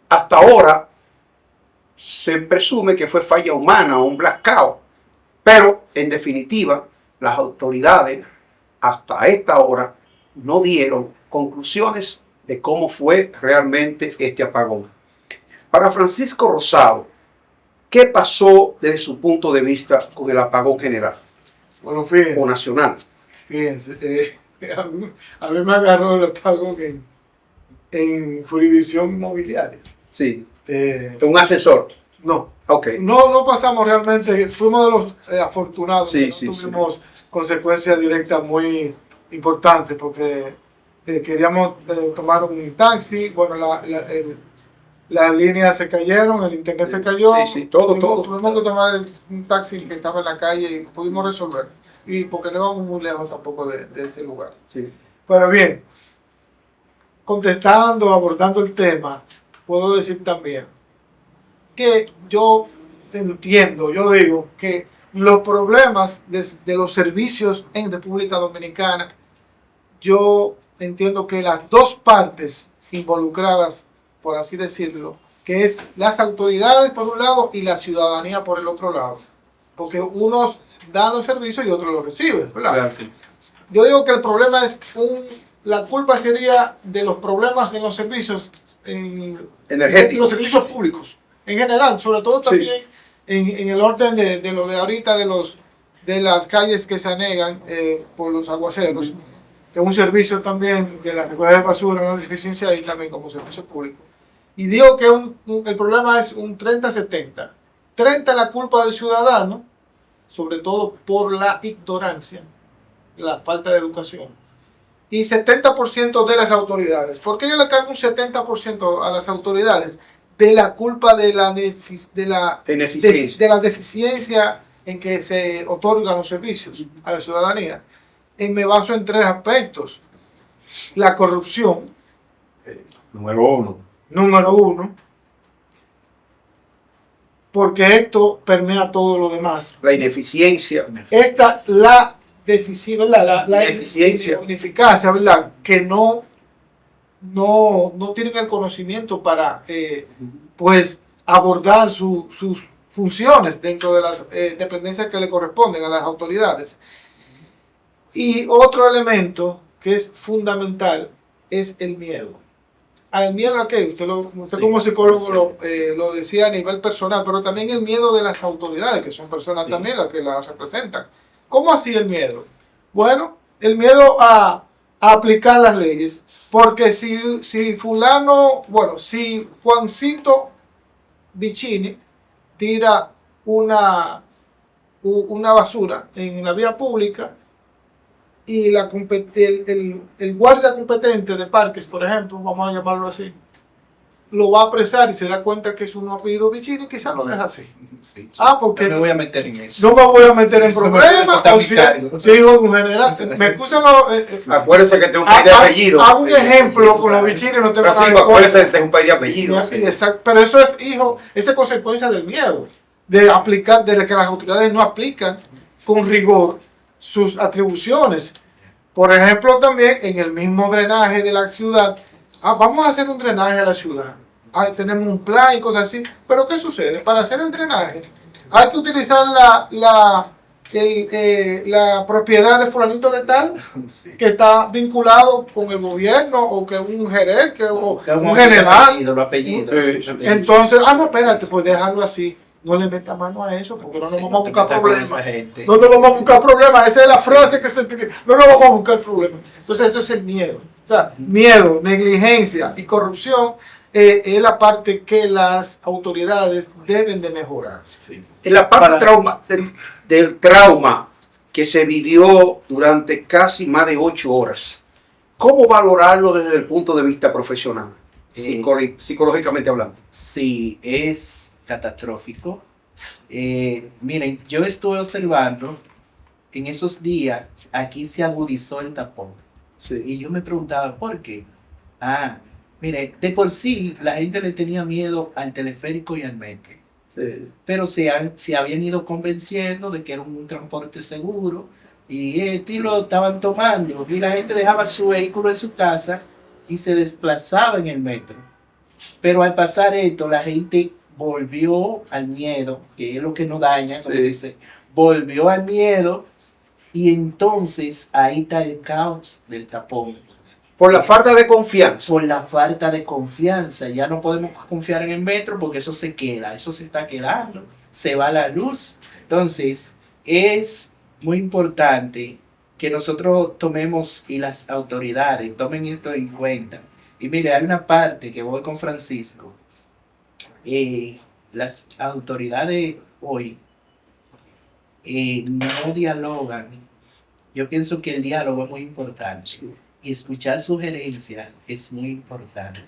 Hasta ahora se presume que fue falla humana o un blackout, pero en definitiva las autoridades hasta esta hora no dieron conclusiones de cómo fue realmente este apagón. Para Francisco Rosado, ¿qué pasó desde su punto de vista con el apagón general? Bueno, fíjense. O nacional. Fíjense, a mí me agarró el apagón en jurisdicción inmobiliaria. Sí. Un asesor. No. Ok. No pasamos realmente, fuimos de los afortunados. Sí, no sí, tuvimos consecuencias directas muy importantes porque queríamos tomar un taxi. Bueno, las líneas se cayeron, el internet se cayó. Sí, todo. Tuvimos que tomar un taxi que estaba en la calle y pudimos resolver. Y porque no íbamos muy lejos tampoco de ese lugar. Sí. Pero bien, abordando el tema, puedo decir también que yo digo que los problemas de los servicios en República Dominicana, yo entiendo que las dos partes involucradas, por así decirlo, que es las autoridades por un lado y la ciudadanía por el otro lado, porque unos dan los servicios y otros los reciben, ¿verdad? Claro, sí. Yo digo que el problema es la culpa sería de los problemas en los servicios energéticos, los servicios públicos en general, sobre todo también sí. en el orden de lo de ahorita de las calles que se anegan por los aguaceros, que es un servicio también de la recogida de basura, una deficiencia ahí también como servicio público. Y digo que el problema es un 30-70. 30 la culpa del ciudadano, sobre todo por la ignorancia, la falta de educación. y 70% de las autoridades. ¿Por qué yo le cargo un 70% a las autoridades? De la culpa de la deficiencia en que se otorgan los servicios a la ciudadanía. Me baso en 3 aspectos. La corrupción. Número 1. Número 1. Porque esto permea todo lo demás. La ineficiencia. Esta, la eficiencia, ineficacia, ¿verdad? Que no tienen el conocimiento para pues abordar sus funciones dentro de las dependencias que le corresponden a las autoridades. Y otro elemento que es fundamental es el miedo. ¿Al miedo a qué? Usted como psicólogo lo decía a nivel personal, pero también el miedo de las autoridades, que son personas también las que las representan. ¿Cómo así el miedo? Bueno, el miedo a aplicar las leyes. Porque si Juancito Vicini tira una basura en la vía pública y el guardia competente de parques, por ejemplo, vamos a llamarlo así, lo va a apresar y se da cuenta que es un apellido Vicini, quizás lo deja así. Sí. Porque no me voy a meter en eso. No me voy a meter en problemas. O si hijo de un general. Me excusan acuérdese que este es un país de apellido. Hago un ejemplo con la Vicini, no tengo nada. Acuérdese que este es un país de apellido. Exacto. Pero eso es, esa es consecuencia del miedo. De que las autoridades no aplican con rigor sus atribuciones. Por ejemplo, también en el mismo drenaje de la ciudad. Vamos a hacer un drenaje a la ciudad. Tenemos un plan y cosas así. Pero ¿qué sucede? Para hacer el drenaje hay que utilizar la propiedad de fulanito de tal, que está vinculado con el gobierno, o que un gerente, o un general. Entonces, no, espérate, pues déjalo así. No le meta mano a eso, porque no nos vamos a buscar problemas. No nos vamos a buscar problemas. Esa es la frase que se utiliza. No nos vamos a buscar problemas. Entonces, eso es el miedo. O sea, miedo, negligencia y corrupción es la parte que las autoridades deben de mejorar. Sí. En la parte del trauma que se vivió durante casi más de 8 horas, ¿cómo valorarlo desde el punto de vista profesional, psicológicamente hablando? Sí, es catastrófico. Miren, yo estuve observando en esos días, aquí se agudizó el tapón. Sí. Y yo me preguntaba, ¿por qué? Mire, de por sí la gente le tenía miedo al teleférico y al metro. Sí. Pero se habían ido convenciendo de que era un transporte seguro y lo estaban tomando. Y la gente dejaba su vehículo en su casa y se desplazaba en el metro. Pero al pasar esto, la gente volvió al miedo, que es lo que nos daña, como dice, volvió al miedo, y entonces ahí está el caos del tapón. Por la falta de confianza. Por la falta de confianza. Ya no podemos confiar en el metro porque eso se queda, eso se está quedando, se va la luz. Entonces, es muy importante que nosotros tomemos y las autoridades tomen esto en cuenta. Y mire, hay una parte que voy con Francisco. Las autoridades hoy no dialogan. Yo pienso que el diálogo es muy importante y escuchar sugerencias es muy importante.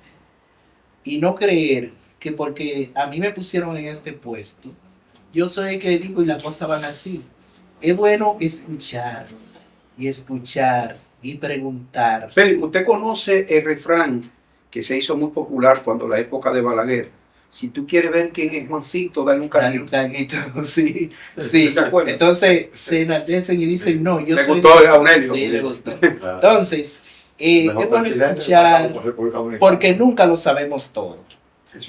Y no creer que porque a mí me pusieron en este puesto, yo soy el que digo y las cosas van así. Es bueno escuchar y preguntar. Félix, ¿usted conoce el refrán que se hizo muy popular cuando la época de Balaguer? Si tú quieres ver quién es Juancito, dale un cañito. Sí. Entonces se enaltecen y dicen, no, yo le soy... gustó a Aurelio. Sí, le gustó. Entonces, es bueno escuchar, porque nunca lo sabemos todo.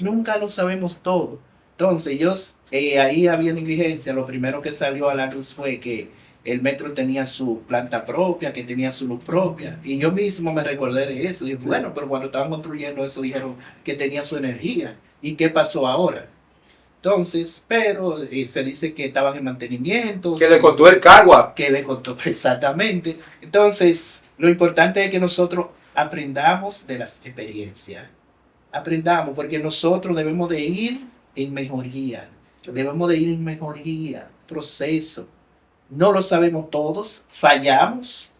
Nunca lo sabemos todo. Entonces, ahí había negligencia. Lo primero que salió a la luz fue que el metro tenía su planta propia, que tenía su luz propia. Y yo mismo me recordé de eso. Dije, bueno, pero cuando estaban construyendo eso dijeron que tenía su energía. ¿Y qué pasó ahora? Entonces, pero se dice que estaban en mantenimiento. Que le costó el cargo. Que le costó, exactamente. Entonces, lo importante es que nosotros aprendamos de las experiencias. Aprendamos, porque nosotros debemos de ir en mejoría. Proceso. No lo sabemos todos, fallamos,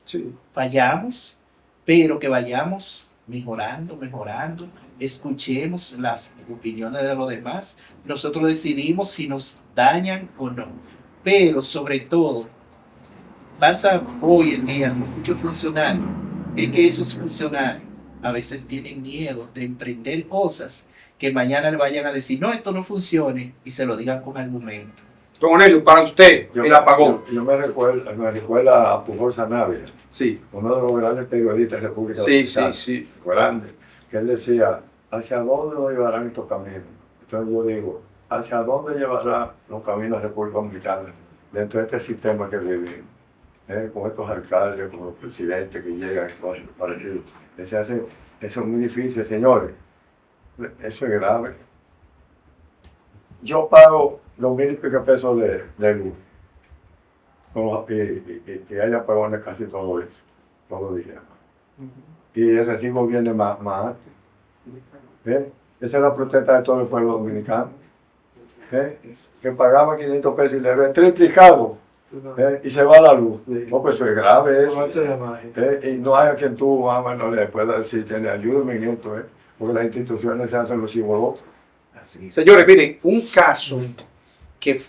pero que vayamos mejorando, escuchemos las opiniones de los demás, nosotros decidimos si nos dañan o no, pero sobre todo, pasa hoy en día con muchos funcionarios, es que esos funcionarios a veces tienen miedo de emprender cosas que mañana le vayan a decir, no, esto no funcione, y se lo digan con argumentos. Don Onelio, para usted, el apagón. Yo me recuerda a Pujol Sanabria, Sí. uno de los grandes periodistas de República Sí, Dominicana. sí. Grande, que él decía, ¿hacia dónde nos llevarán estos caminos? Entonces yo digo, ¿hacia dónde llevarán los caminos de República Dominicana dentro de este sistema que vivimos? Con estos alcaldes, con los presidentes que llegan y cosas parecidas. Eso es muy difícil, señores. Eso es grave. Yo pago 2,000 y pico pesos de luz. Y hay apagones casi todos los días. Y el recibo viene más alto. Esa es la protesta de todo el pueblo dominicano. Que pagaba 500 pesos y le ven triplicado. Y se va la luz. No, pues eso es grave eso. Y no hay a quien tú, mamá, no le puedas decir, ayúdame en esto, porque las instituciones se hacen los símbolos. Señores, miren, un caso que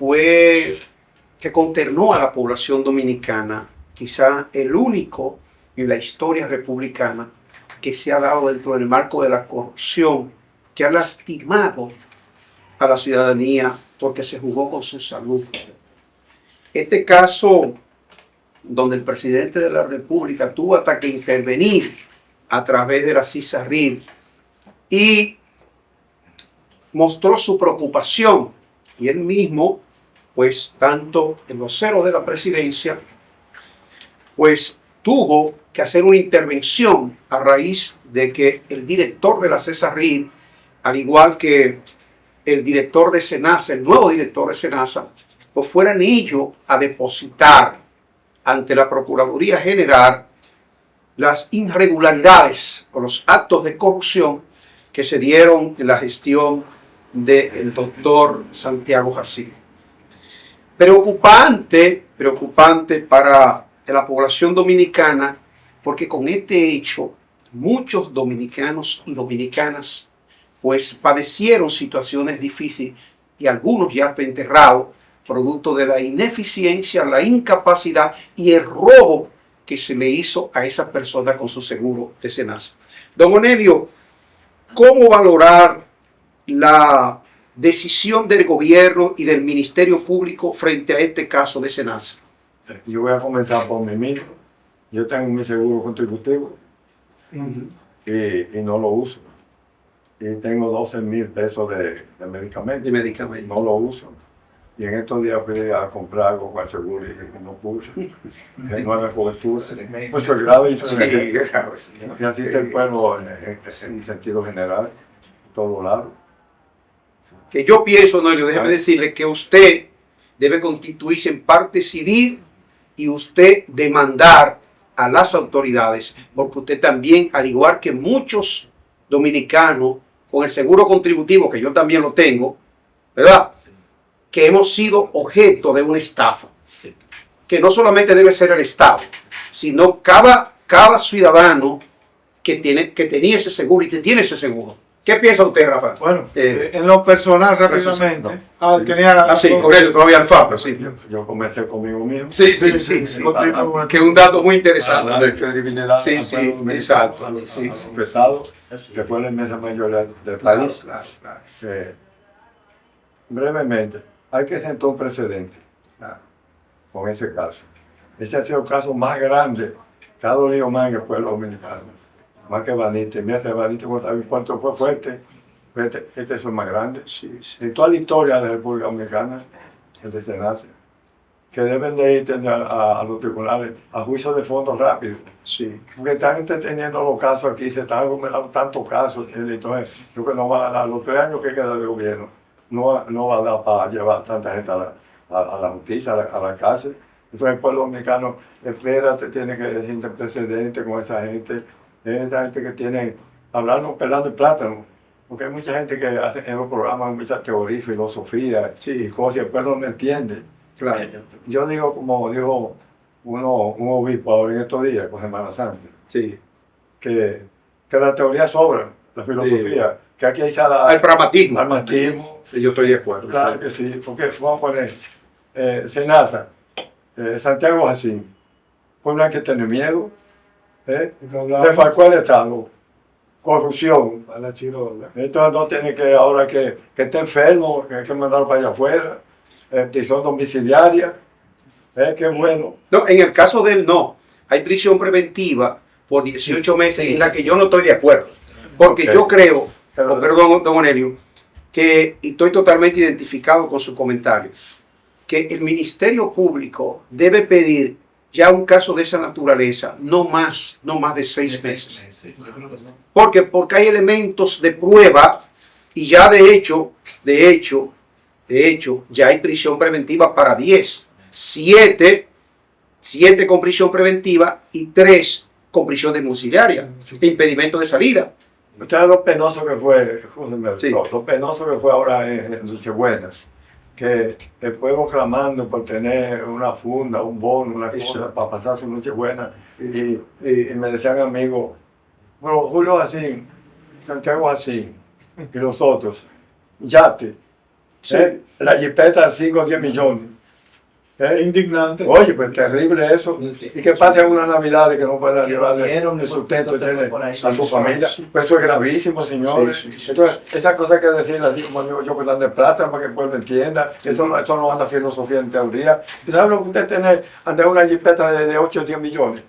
consternó a la población dominicana, quizá el único en la historia republicana que se ha dado dentro del marco de la corrupción, que ha lastimado a la ciudadanía porque se jugó con su salud. Este caso, donde el presidente de la República tuvo hasta que intervenir a través de la CISARRID y mostró su preocupación, y él mismo, pues tanto el vocero de la presidencia, pues tuvo que hacer una intervención a raíz de que el director de la CISARRID, al igual que el director de SENASA, el nuevo director de SENASA, pues fueran ellos a depositar ante la Procuraduría General las irregularidades o los actos de corrupción que se dieron en la gestión del doctor Santiago Jacinto. Preocupante para la población dominicana, porque con este hecho muchos dominicanos y dominicanas pues padecieron situaciones difíciles y algunos ya están enterrados, producto de la ineficiencia, la incapacidad y el robo que se le hizo a esa persona con su seguro de SENASA. Don Onelio, ¿cómo valorar la decisión del gobierno y del Ministerio Público frente a este caso de SENASA? Yo voy a comenzar por mí mismo. Yo tengo mi seguro contributivo y no lo uso. Y tengo 12,000 pesos de medicamentos. De medicamentos. No lo uso. Y en estos días fui a comprar algo con el seguro y no puse. No hay cobertura. Pues eso es grave. Y así está el pueblo en sentido general, en todos lados. Que yo pienso, Onelio, déjeme decirle que usted debe constituirse en parte civil y usted demandar a las autoridades, porque usted también, al igual que muchos dominicanos con el seguro contributivo, que yo también lo tengo, ¿verdad? Sí. Que hemos sido objeto de una estafa, sí. Que no solamente debe ser el Estado, sino cada ciudadano que tenía ese seguro y que tiene ese seguro. ¿Qué piensa usted, Rafael? Bueno, en lo personal, rápidamente. Sí, Aurelio, todavía falta. Sí. Yo comencé conmigo mismo. Sí. Que es un dato muy interesante. De credibilidad. Sí, exacto. Pesado, que fue la inmensa mayoría del país. Claro. Brevemente, hay que sentar un precedente con ese caso. Ese ha sido el caso más grande que ha dolido más en el pueblo dominicano. Más que Banite. Mira, ese Banite, cuánto fue fuerte. Este es el más grande. Sí. En toda la historia de la República Dominicana, el de SENASA, que deben de ir a los tribunales a juicio de fondo rápido. Sí. Porque están entreteniendo los casos aquí, se están argumentando tantos casos. Entonces, creo que no van a dar los 3 años que queda de gobierno. No va a dar para llevar tanta gente a la justicia, a la cárcel. Entonces, el pueblo dominicano, espérate, tiene que decir precedente con esa gente. Esa gente que tiene, pelando el plátano, porque hay mucha gente que hace en los programas mucha teoría, filosofía y cosas, y el pueblo no entiende. Claro. Yo digo, como dijo un obispo ahora en estos días, con Semana Santa, sí. que la teoría sobra, la filosofía, que aquí hay Al pragmatismo. Sí, yo estoy de acuerdo. Claro que sí, porque vamos a poner Senasa, Santiago Jacín, pues no hay que tener miedo, defalcó el Estado, corrupción, A la chirola. entonces no tiene que, ahora que esté enfermo, que hay que mandarlo para allá afuera, prisión domiciliaria, qué bueno. No, en el caso de él no. Hay prisión preventiva por 18 meses en la que yo no estoy de acuerdo. Porque yo creo, perdón, don Onelio, que y estoy totalmente identificado con su comentario, que el Ministerio Público debe pedir ya un caso de esa naturaleza, no más de 6 meses. Porque hay elementos de prueba y ya de hecho, ya hay prisión preventiva para 10. 7 con prisión preventiva y 3 con prisión domiciliaria, impedimento de salida. Ustedes lo penoso que fue, Sí. lo penoso que fue ahora en Nochebuena, que el pueblo clamando por tener una funda, un bono, una cosa para pasar su Nochebuena, y me decían amigos, pero Julio así, Santiago así, y los otros, yate, la jipeta de 5 o 10 millones. Indignante. Oye, pues terrible eso. Sí. Y que pase una Navidad y que no pueda Que llevarle vieron, el sustento entonces, por ahí. a su familia. Pues eso es gravísimo, señores. Sí. Entonces, esas cosas hay que decirlas así como digo yo, que dan de plata para que el pueblo entienda. Eso no anda filosofía en teoría. ¿Y sabe lo que usted tiene ante una jipeta de 8 o 10 millones?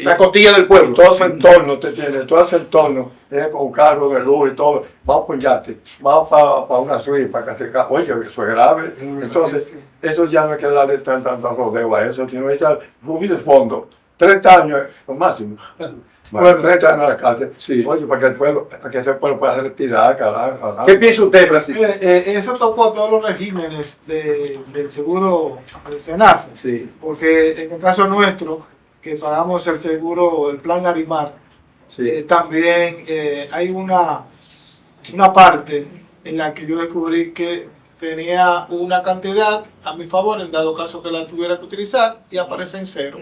La costilla del pueblo. Y todo su entorno, usted tiene, todo ese entorno, con carros de luz y todo. Vamos por yate, vamos para una suite, para que se ca- Oye, eso es grave. Entonces, eso ya no hay que darle tanto rodeo a eso, sino echar rubí de fondo. 30 años, lo máximo. Bueno, 30 años a la cárcel. Sí. Oye, para que ese pueblo pueda retirar, carajo. ¿Qué piensa usted, Francisco? Eso tocó a todos los regímenes del seguro de Senasa. Sí, Porque en el caso nuestro, que pagamos el seguro, el plan Larimar, sí. también hay una parte en la que yo descubrí que tenía una cantidad a mi favor en dado caso que la tuviera que utilizar y aparece en cero.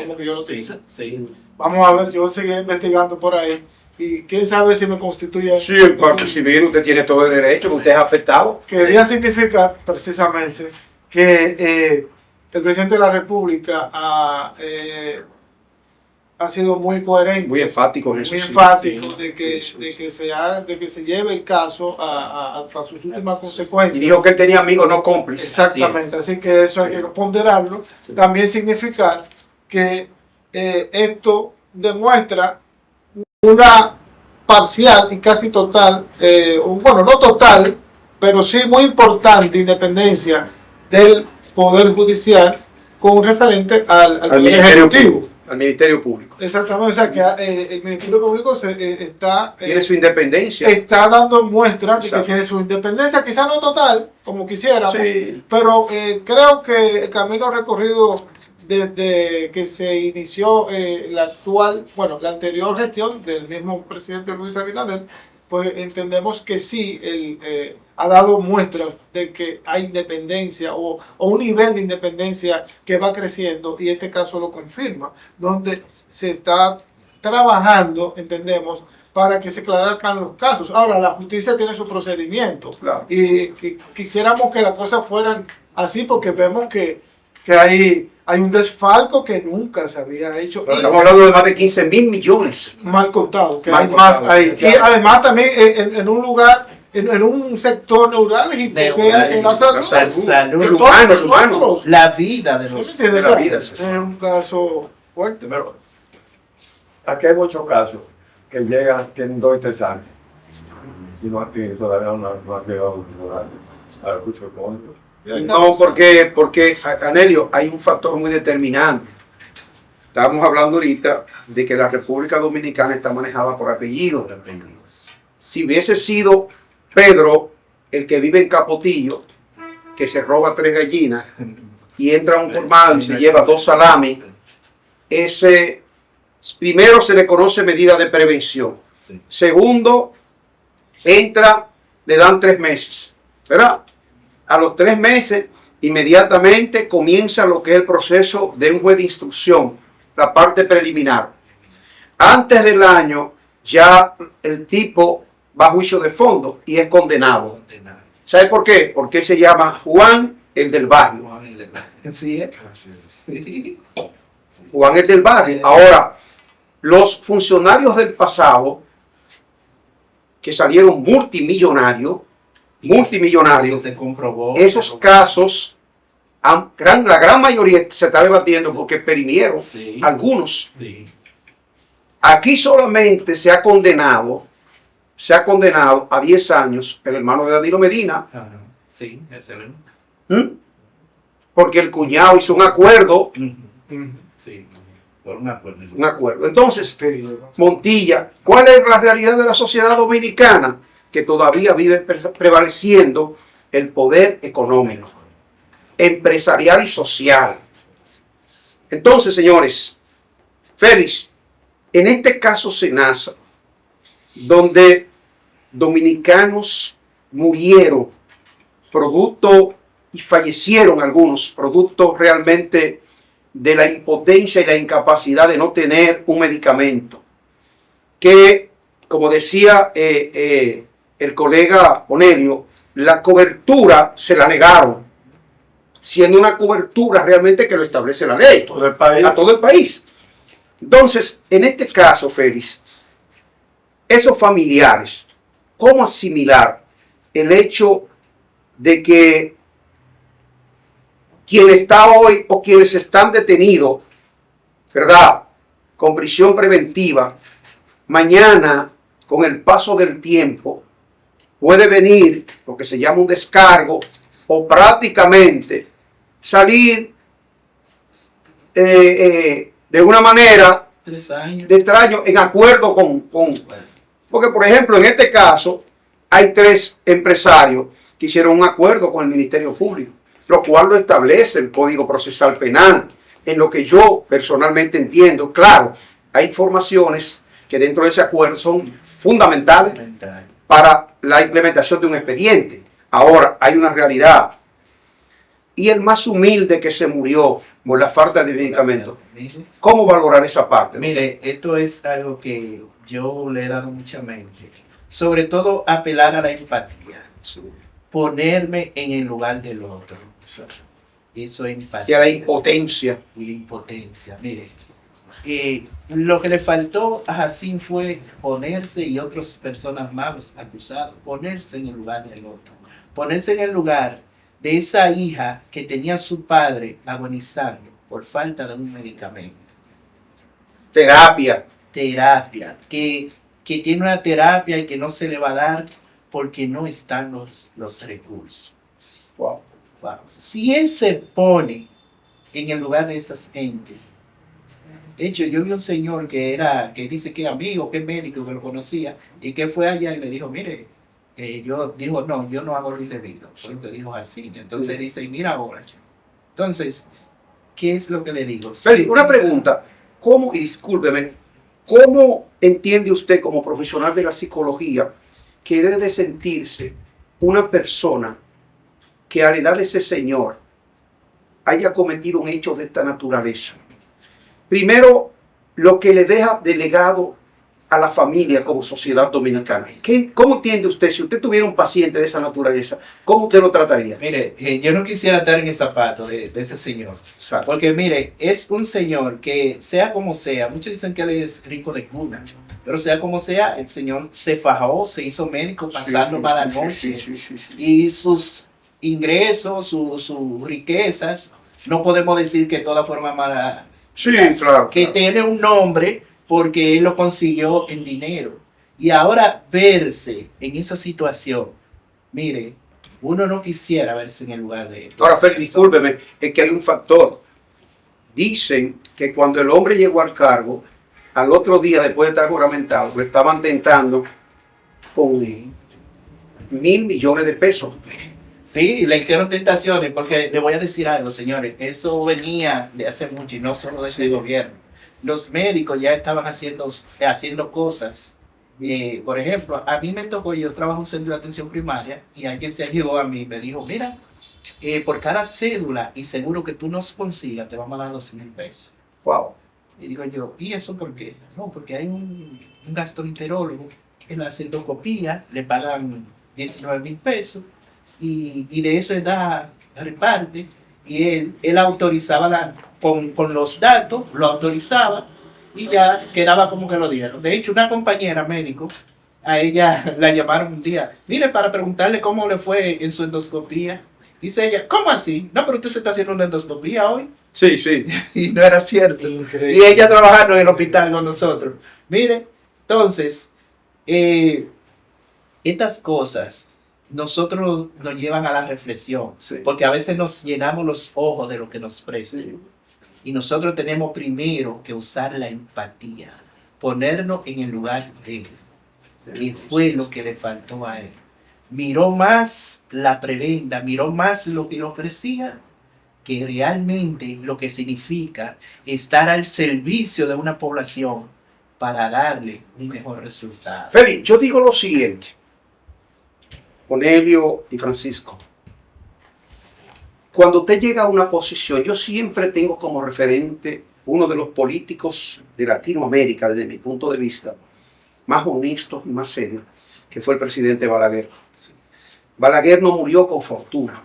Como que yo lo utilicé. Sí. Vamos a ver, yo seguiré investigando por ahí y quién sabe si me constituye. Sí, en parte civil usted tiene todo el derecho, que usted es afectado. Quería significar precisamente que el presidente de la República ha sido muy coherente, Muy enfático en eso. muy sí, enfático sí. de que se lleve el caso a sus últimas Y consecuencias. dijo que él tenía amigos no cómplices. Exactamente, así que eso hay que ponderarlo. Sí. También significar que esto demuestra una parcial y casi total, bueno, no total, pero sí muy importante independencia del Poder Judicial con referente al Poder Ministerio Ejecutivo. Público. Al Ministerio Público. Exactamente, o sea que el Ministerio Público está Tiene su independencia. está dando muestras de que Exacto. tiene su independencia, quizá no total, como quisiéramos, Sí. pero creo que el camino recorrido desde que se inició la anterior gestión del mismo presidente Luis Abinader, pues entendemos que sí, él ha dado muestras de que hay independencia o un nivel de independencia que va creciendo y este caso lo confirma, donde se está trabajando, entendemos, para que se aclararan los casos. Ahora, la justicia tiene su procedimiento Claro. y quisiéramos que las cosas fueran así porque vemos que hay un desfalco que nunca se había hecho. Pero Y estamos hablando de más de 15.000 millones. mal contado, que Mal hay más contado. ahí. Y además también en un lugar, en un sector neurálgico, que es la salud. Salud. De todos Humano, nosotros. La vida de ¿Sí me los... entiendes? de la vida, sí. Es un caso fuerte. Pero aquí hay muchos casos que llegan, tienen 2 y 3 años y todavía no han llegado al juicio político. No, porque, Anelio, hay un factor muy determinante. Estábamos hablando ahorita de que la República Dominicana está manejada por apellidos. Si hubiese sido Pedro el que vive en Capotillo, que se roba 3 gallinas y entra a un colmado y se lleva 2 salamis, ese primero se le conoce medida de prevención. Sí. Segundo, entra, le dan 3 meses, ¿verdad? A los 3 meses, inmediatamente comienza lo que es el proceso de un juez de instrucción, la parte preliminar. antes del año ya el tipo va a juicio de fondo y es condenado. ¿Sabe por qué? Porque se llama Juan el del barrio. Sí, Sí. Juan el del barrio. Ahora, los funcionarios del pasado que salieron multimillonarios, se comprobó. esos casos, la gran mayoría se está debatiendo porque perimieron Sí. algunos. Sí. Aquí solamente se ha condenado a 10 años el hermano de Danilo Medina, Ajá. Sí, excelente. porque el cuñado hizo un acuerdo. Sí, por un acuerdo. Un acuerdo. Entonces, Montilla, ¿cuál es la realidad de la sociedad dominicana? Que todavía vive prevaleciendo el poder económico, empresarial y social. Entonces, señores, Félix, en este caso Senasa, donde dominicanos murieron producto y fallecieron algunos, producto realmente de la impotencia y la incapacidad de no tener un medicamento, que, como decía el colega Onelio, la cobertura se la negaron, siendo una cobertura realmente que lo establece la ley Todo el país. a todo el país. Entonces, en este caso, Félix, esos familiares, ¿cómo asimilar el hecho de que quien está hoy o quienes están detenidos, ¿verdad?, con prisión preventiva, mañana, con el paso del tiempo, puede venir lo que se llama un descargo o prácticamente salir de una manera 3 años. de extraño en acuerdo con... Porque, por ejemplo, en este caso, hay 3 empresarios que hicieron un acuerdo con el Ministerio Público, lo cual lo establece el Código Procesal Penal, en lo que yo personalmente entiendo. Claro, hay informaciones que dentro de ese acuerdo son fundamentales para la implementación de un expediente. Ahora, hay una realidad. Y el más humilde que se murió por la falta de medicamentos, ¿cómo valorar esa parte? Mire, esto es algo que yo le he dado mucha mente. Sobre todo apelar a la empatía. Ponerme en el lugar del otro. Eso es empatía. Y a la impotencia. Y la impotencia. Mire, lo que le faltó a Jacín fue ponerse, y otras personas más acusados, ponerse en el lugar del otro. Ponerse en el lugar de esa hija que tenía a su padre agonizando por falta de un medicamento. Terapia. Que tiene una terapia y que no se le va a dar porque no están los recursos. Wow. Wow. Si él se pone en el lugar de esas gentes. De hecho, yo vi un señor que dice que es amigo, que es médico, que lo conocía, y que fue allá y le dijo, mire, yo no hago lo indebido. Fue lo que dijo así. Entonces dice, mira ahora. Entonces, ¿qué es lo que le digo? Félix, una pregunta. ¿Cómo, y discúlpeme, cómo entiende usted como profesional de la psicología que debe de sentirse una persona que a la edad de ese señor haya cometido un hecho de esta naturaleza? Primero, lo que le deja de legado a la familia como sociedad dominicana. ¿Cómo entiende usted, si usted tuviera un paciente de esa naturaleza, cómo usted lo trataría? Mire, yo no quisiera estar en el zapato de ese señor. Exacto. Porque mire, es un señor que sea como sea, muchos dicen que él es rico de cuna, pero sea como sea, el señor se fajó, se hizo médico pasando mala noche. Y sus ingresos, sus riquezas, no podemos decir que toda forma mala. Sí, claro. Que tiene un nombre porque él lo consiguió en dinero. Y ahora verse en esa situación, mire, uno no quisiera verse en el lugar de él. Ahora, Félix, discúlpeme, es que hay un factor. Dicen que cuando el hombre llegó al cargo, al otro día, después de estar juramentado, lo estaban tentando con 1.000 millones de pesos. Sí, le hicieron tentaciones, porque le voy a decir algo, señores, eso venía de hace mucho y no solo de este gobierno. Los médicos ya estaban haciendo cosas. Por ejemplo, a mí me tocó, yo trabajo en un centro de atención primaria y alguien se llegó a mí y me dijo, mira, por cada cédula y seguro que tú nos consigas, te vamos a dar 2.000 pesos. Wow. Y digo yo, ¿y eso por qué? No, porque hay un gastroenterólogo en la endoscopía, le pagan 19,000 pesos y de eso él reparte y él autorizaba con los datos, lo autorizaba y ya quedaba como que lo dieron. De hecho, una compañera médico, a ella la llamaron un día, mire, para preguntarle cómo le fue en su endoscopía. Dice ella, ¿cómo así? No, pero usted se está haciendo una endoscopía hoy. Sí, sí. Y no era cierto. Increíble. Y ella trabajando en el hospital con nosotros. Mire, entonces, estas cosas nosotros nos llevan a la reflexión, Sí. porque a veces nos llenamos los ojos de lo que nos prestan. Sí. Y nosotros tenemos primero que usar la empatía, ponernos en el lugar de él. Y fue lo que le faltó a él. Miró más la prebenda, miró más lo que le ofrecía, que realmente lo que significa estar al servicio de una población para darle un mejor resultado. Félix, yo digo lo siguiente, Cornelio y Francisco. Cuando usted llega a una posición, yo siempre tengo como referente uno de los políticos de Latinoamérica, desde mi punto de vista, más honestos y más serios, que fue el presidente Balaguer. Balaguer no murió con fortuna.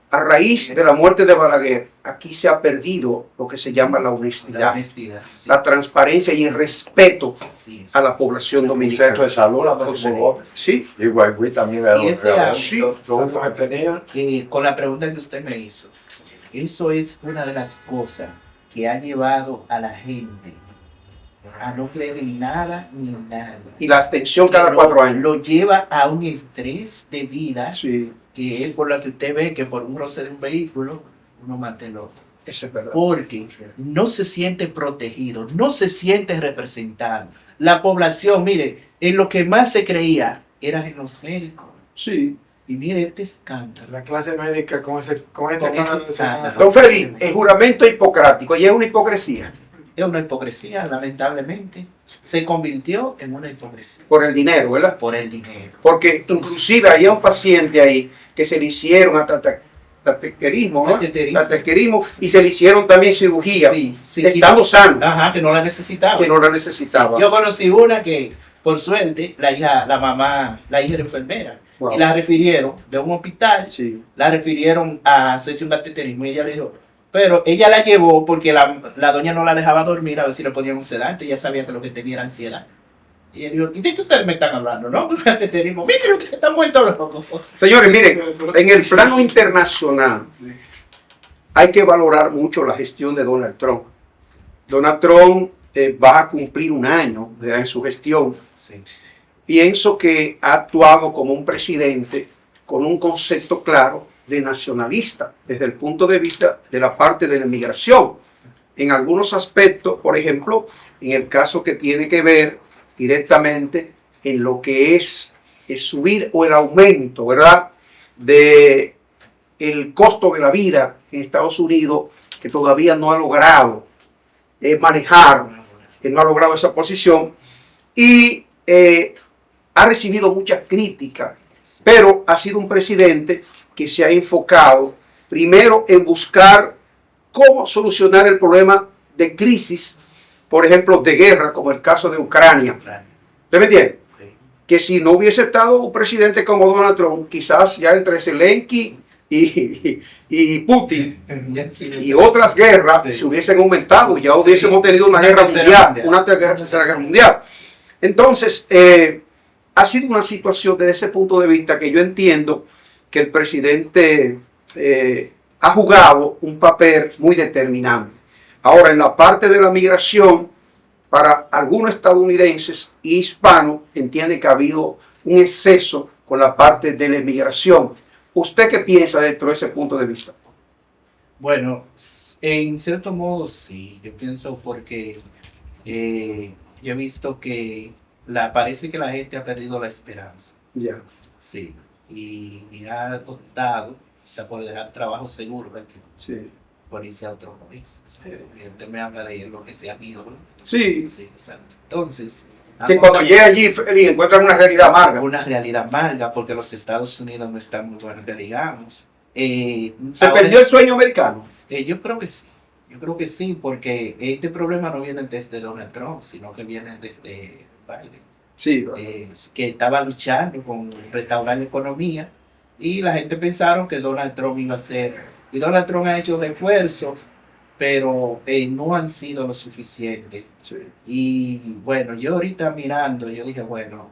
A raíz de la muerte de Balaguer, aquí se ha perdido lo que se llama la La honestidad, honestidad, sí, la transparencia y el respeto así es. a la población El Centro dominicana. de Salud, la México, Sí, y Guayguí también era Y ese sí. lo único que tenía. Con la pregunta que usted me hizo, eso es una de las cosas que ha llevado a la gente a no creer en nada ni en nada. y la abstención cada Lo- 4 años. Lo lleva a un estrés de vida Sí, que es por lo que usted ve que por un roce de un vehículo uno mata el otro. eso es verdad. Porque no se siente protegido, no se siente representado. La población, mire, en lo que más se creía eran en los médicos. Sí. Y mire este escándalo. La clase médica con este Con escándalo este de escándalo. Senado. Don Félix, el juramento hipocrático y es una hipocresía Es una hipocresía, lamentablemente. Se convirtió en una hipocresía por el dinero, ¿verdad? por el dinero. Porque inclusive había un paciente ahí que se le hicieron hasta tatequerismo, ¿no? Tatequerismo, y se le hicieron también cirugía, Sí, sí, estando sano, Ajá, que no la necesitaba. que no la necesitaba. Yo conocí una que, por suerte, la hija era enfermera. Wow. Y la refirieron de un hospital, Sí. la refirieron a sesión de cateterismo y ella le dijo, pero ella la llevó porque la doña no la dejaba dormir a ver si le ponían un sedante, ella sabía que lo que tenía era ansiedad. Y ella dijo, ¿y de qué ustedes me están hablando? No, cateterismo, miren, ustedes están muertos locos. Señores, miren, en el plano internacional hay que valorar mucho la gestión de Donald Trump. Donald Trump va a cumplir un año en su gestión. Sí. Pienso que ha actuado como un presidente con un concepto claro de nacionalista desde el punto de vista de la parte de la inmigración. En algunos aspectos, por ejemplo, en el caso que tiene que ver directamente en lo que es subir o el aumento, ¿verdad?, de el costo de la vida en Estados Unidos, que todavía no ha logrado manejar, que no ha logrado esa posición, y ha recibido mucha crítica, pero ha sido un presidente que se ha enfocado primero en buscar cómo solucionar el problema de crisis, por ejemplo, de guerra, como el caso de Ucrania. ¿Usted me entiende? Sí. Que si no hubiese estado un presidente como Donald Trump, quizás ya entre Zelensky y Putin y otras guerras Sí. se hubiesen aumentado, ya Sí. hubiésemos tenido una guerra tercera mundial, mundial. una tercera guerra mundial. Entonces, ha sido una situación desde ese punto de vista que yo entiendo que el presidente ha jugado un papel muy determinante. Ahora, en la parte de la migración, para algunos estadounidenses y hispanos, entienden que ha habido un exceso con la parte de la migración. ¿Usted qué piensa dentro de ese punto de vista? Bueno, en cierto modo sí, yo pienso porque yo he visto que parece que la gente ha perdido la esperanza, Ya. sí, y ha optado por dejar trabajo seguro aquí, Sí. por irse a otro país. Y usted me habla de lo que se ha ido, ¿no? Sí. Sí, exacto. Entonces, Que cuando llega allí Félix, encuentran una realidad amarga. una realidad amarga porque los Estados Unidos no están muy buenos, que digamos. Se perdió el sueño americano. Yo creo que sí. Yo creo que sí, porque este problema no viene desde Donald Trump, sino que viene desde Biden, Sí, que estaba luchando con restaurar la economía y la gente pensaron que Donald Trump iba a hacer, y Donald Trump ha hecho esfuerzos, pero no han sido lo suficiente. sí. Y bueno, yo ahorita mirando, yo dije, bueno,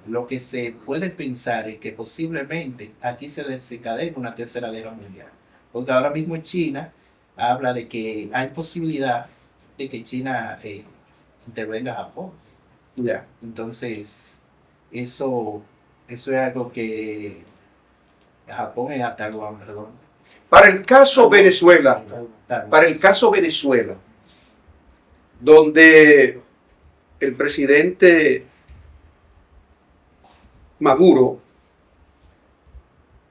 lo que se puede pensar es que posiblemente aquí se desencadene una tercera guerra mundial, porque ahora mismo China habla de que hay posibilidad de que China intervenga a Japón. Ya. Entonces, eso es algo que Japón es hasta algo, perdón. Para el caso Venezuela, donde el presidente Maduro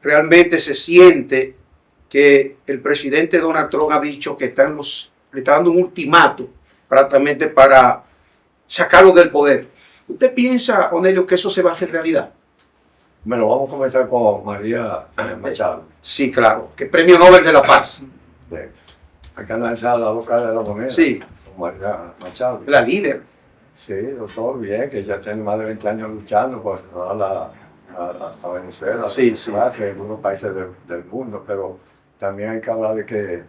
realmente se siente que el presidente Donald Trump ha dicho que le está dando un ultimato prácticamente para sacarlo del poder. ¿Usted piensa, Onelio, que eso se va a hacer realidad? Bueno, vamos a comenzar con María Machado. Sí, claro, que Premio Nobel de la Paz. Hay que analizar las dos caras de la moneda. Sí. Con María Machado. La líder. Sí, doctor, bien, que ya tiene más de 20 años luchando por salvar a Venezuela, Sí, en algunos países del mundo, pero también hay que hablar de que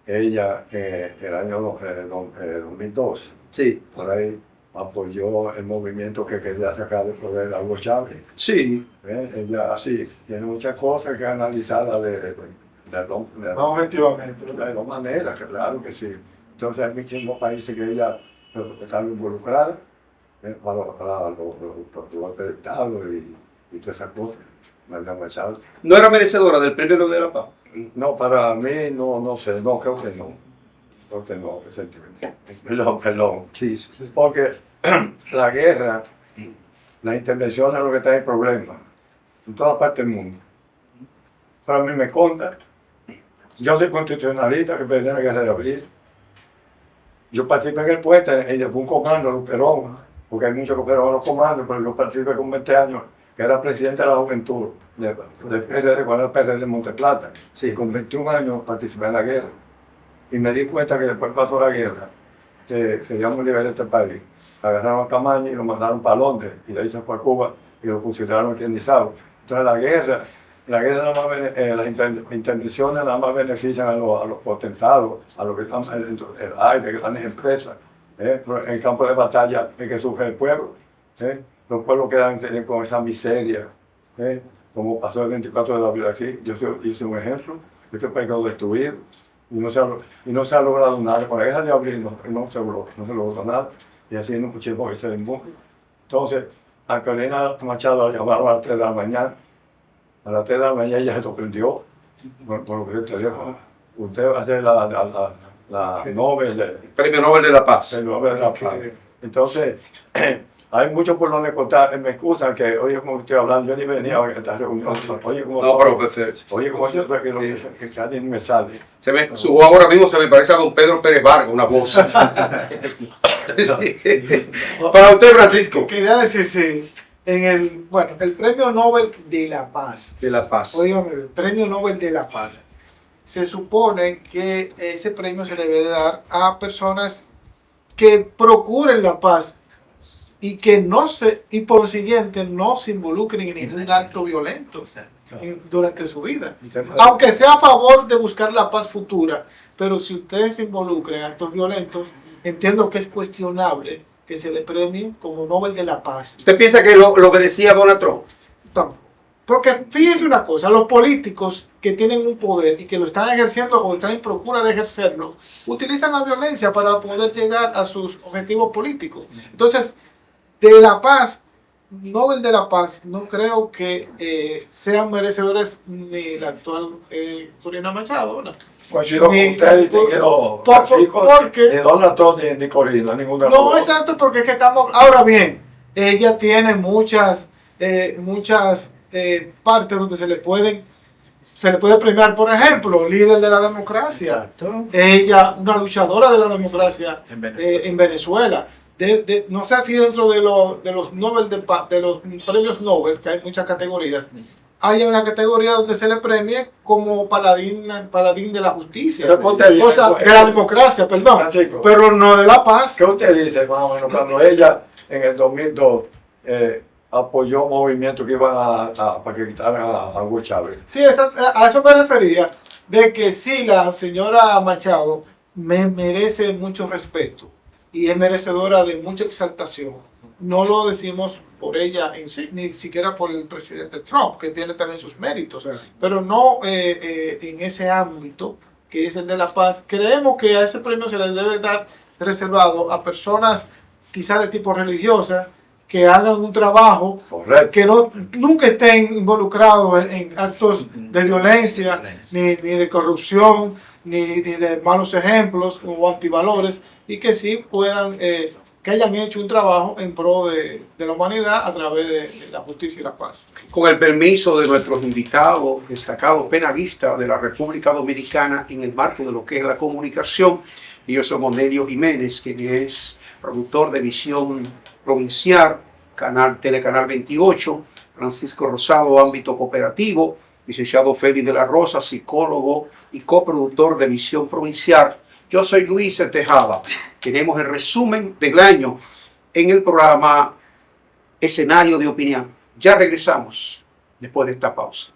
ella, el año 2002, Sí. por ahí apoyó el movimiento que quería sacar del poder a Hugo Chávez. Sí. Ella tiene muchas cosas que analizar de Objetivamente. dos maneras, claro que sí. Entonces hay muchísimos países que ella están involucradas para los golpes de Estado y todas esas cosas. María Machado. ¿No era merecedora del Premio Nobel de la Paz? No, para mí no sé, no, creo que no. Creo que no, perdón. Sí. Porque la guerra, la intervención es lo que está en problema en toda parte del mundo. Para mí me conta, yo soy constitucionalista que perdí la guerra de abril. Yo participé en el puente y después un comando, Luperón, porque hay muchos Luperón en los comandos, pero yo participé con 20 años, que era presidente de la juventud del PRD, cuando era el PRD de Monteplata. Sí. Y con 21 años participé en la guerra. Y me di cuenta que después pasó la guerra, que queríamos liberar este país. Agarraron a Camaño y lo mandaron para Londres, y de ahí se fue a Cuba y lo fusilaron aquí en Nizao. Entonces nada más, las intervenciones nada más benefician a los potentados, a los que están en el aire, grandes empresas. En el campo de batalla es que sufre el pueblo. Los pueblos quedan con esa miseria, como pasó el 24 de abril aquí. Yo soy un ejemplo. Este país quedó destruido y no se ha logrado nada. Con la guerra de abril no se logró nada. Y así no muchísimo que se le mundo. Entonces, a Carolina Machado la llamaron a las 3 de la mañana. A las 3 de la mañana ella se sorprendió con lo que es el teléfono. Usted va a hacer la Nobel Premio Nobel de la Paz. el Nobel de la Paz. Entonces, hay muchos por donde contar. Me excusan que, oye, como estoy hablando, yo ni venía a esta reunión. Oye, como No, pero perfecto. oye, como yo que casi ni me sale. Su voz ahora mismo se me parece a don Pedro Pérez Vargas, una voz. Sí. Para usted, Francisco. Quería decir, sí, el Premio Nobel de la Paz. De la Paz. Óigame, el Premio Nobel de la Paz. Se supone que ese premio se le debe dar a personas que procuren la paz y que y por consiguiente no se involucren en ningún acto violento durante su vida. Aunque sea a favor de buscar la paz futura, pero si ustedes se involucran en actos violentos, entiendo que es cuestionable que se le premie como Nobel de la Paz. ¿Usted piensa que lo merecía Donald Trump? Tampoco. Porque fíjense una cosa, los políticos que tienen un poder y que lo están ejerciendo o están en procura de ejercerlo, utilizan la violencia para poder llegar a sus objetivos políticos. Entonces, de la paz, Nobel de la Paz, no creo que sean merecedores ni el actual Corina Machado, ¿no? Coincido con usted, ingeniero Francisco, porque ni Donald Trump ni Corina, ninguna. No, exacto, porque es que estamos. Ahora bien, ella tiene muchas partes donde se le puede premiar, por ejemplo, líder de la democracia. Exacto. Ella, una luchadora de la democracia En Venezuela. No sé si dentro de los Nobel de los premios Nobel, que hay muchas categorías, haya una categoría donde se le premie como paladín de la justicia, Pero, ¿qué usted dice? o sea, de la democracia, perdón, Francisco, pero no de la paz. ¿qué usted dice, más o menos, cuando ella en el 2002 apoyó movimientos que iban para que quitaran a Hugo Chávez? Sí, a eso me refería, de que sí, la señora Machado merece mucho respeto y es merecedora de mucha exaltación. No lo decimos por ella en sí, ni siquiera por el presidente Trump, que tiene también sus méritos, pero no en ese ámbito que es el de la paz. Creemos que a ese premio se le debe dar reservado a personas quizás de tipo religiosas, que hagan un trabajo, Correcto. que nunca estén involucrados en actos de violencia, ni de corrupción, ni de malos ejemplos o antivalores, y que sí puedan, que hayan hecho un trabajo en pro de la humanidad a través de la justicia y la paz. Con el permiso de nuestros invitados, destacados penalistas de la República Dominicana en el marco de lo que es la comunicación, ellos son Onelio Jiménez, quien es productor de Visión Provincial, Telecanal 28, Francisco Rosado, ámbito cooperativo, licenciado Félix de la Rosa, psicólogo y coproductor de Visión Provincial. Yo soy Luis Tejada. Tenemos el resumen del año en el programa Escenario de Opinión. Ya regresamos después de esta pausa.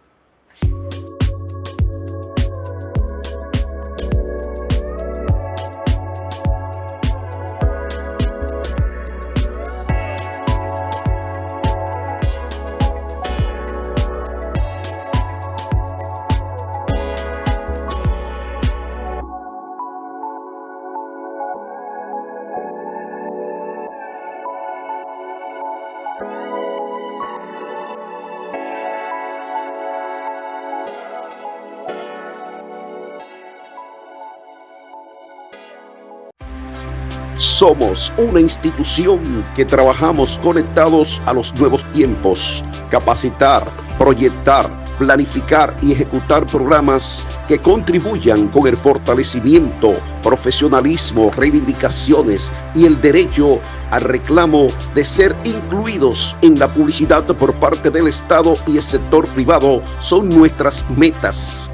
Somos una institución que trabajamos conectados a los nuevos tiempos. Capacitar, proyectar, planificar y ejecutar programas que contribuyan con el fortalecimiento, profesionalismo, reivindicaciones y el derecho al reclamo de ser incluidos en la publicidad por parte del Estado y el sector privado son nuestras metas.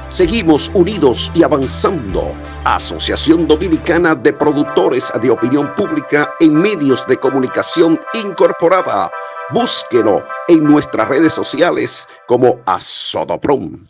Seguimos unidos y avanzando. Asociación Dominicana de Productores de Opinión Pública en Medios de Comunicación Incorporada. Búsquelo en nuestras redes sociales como Asodoprom.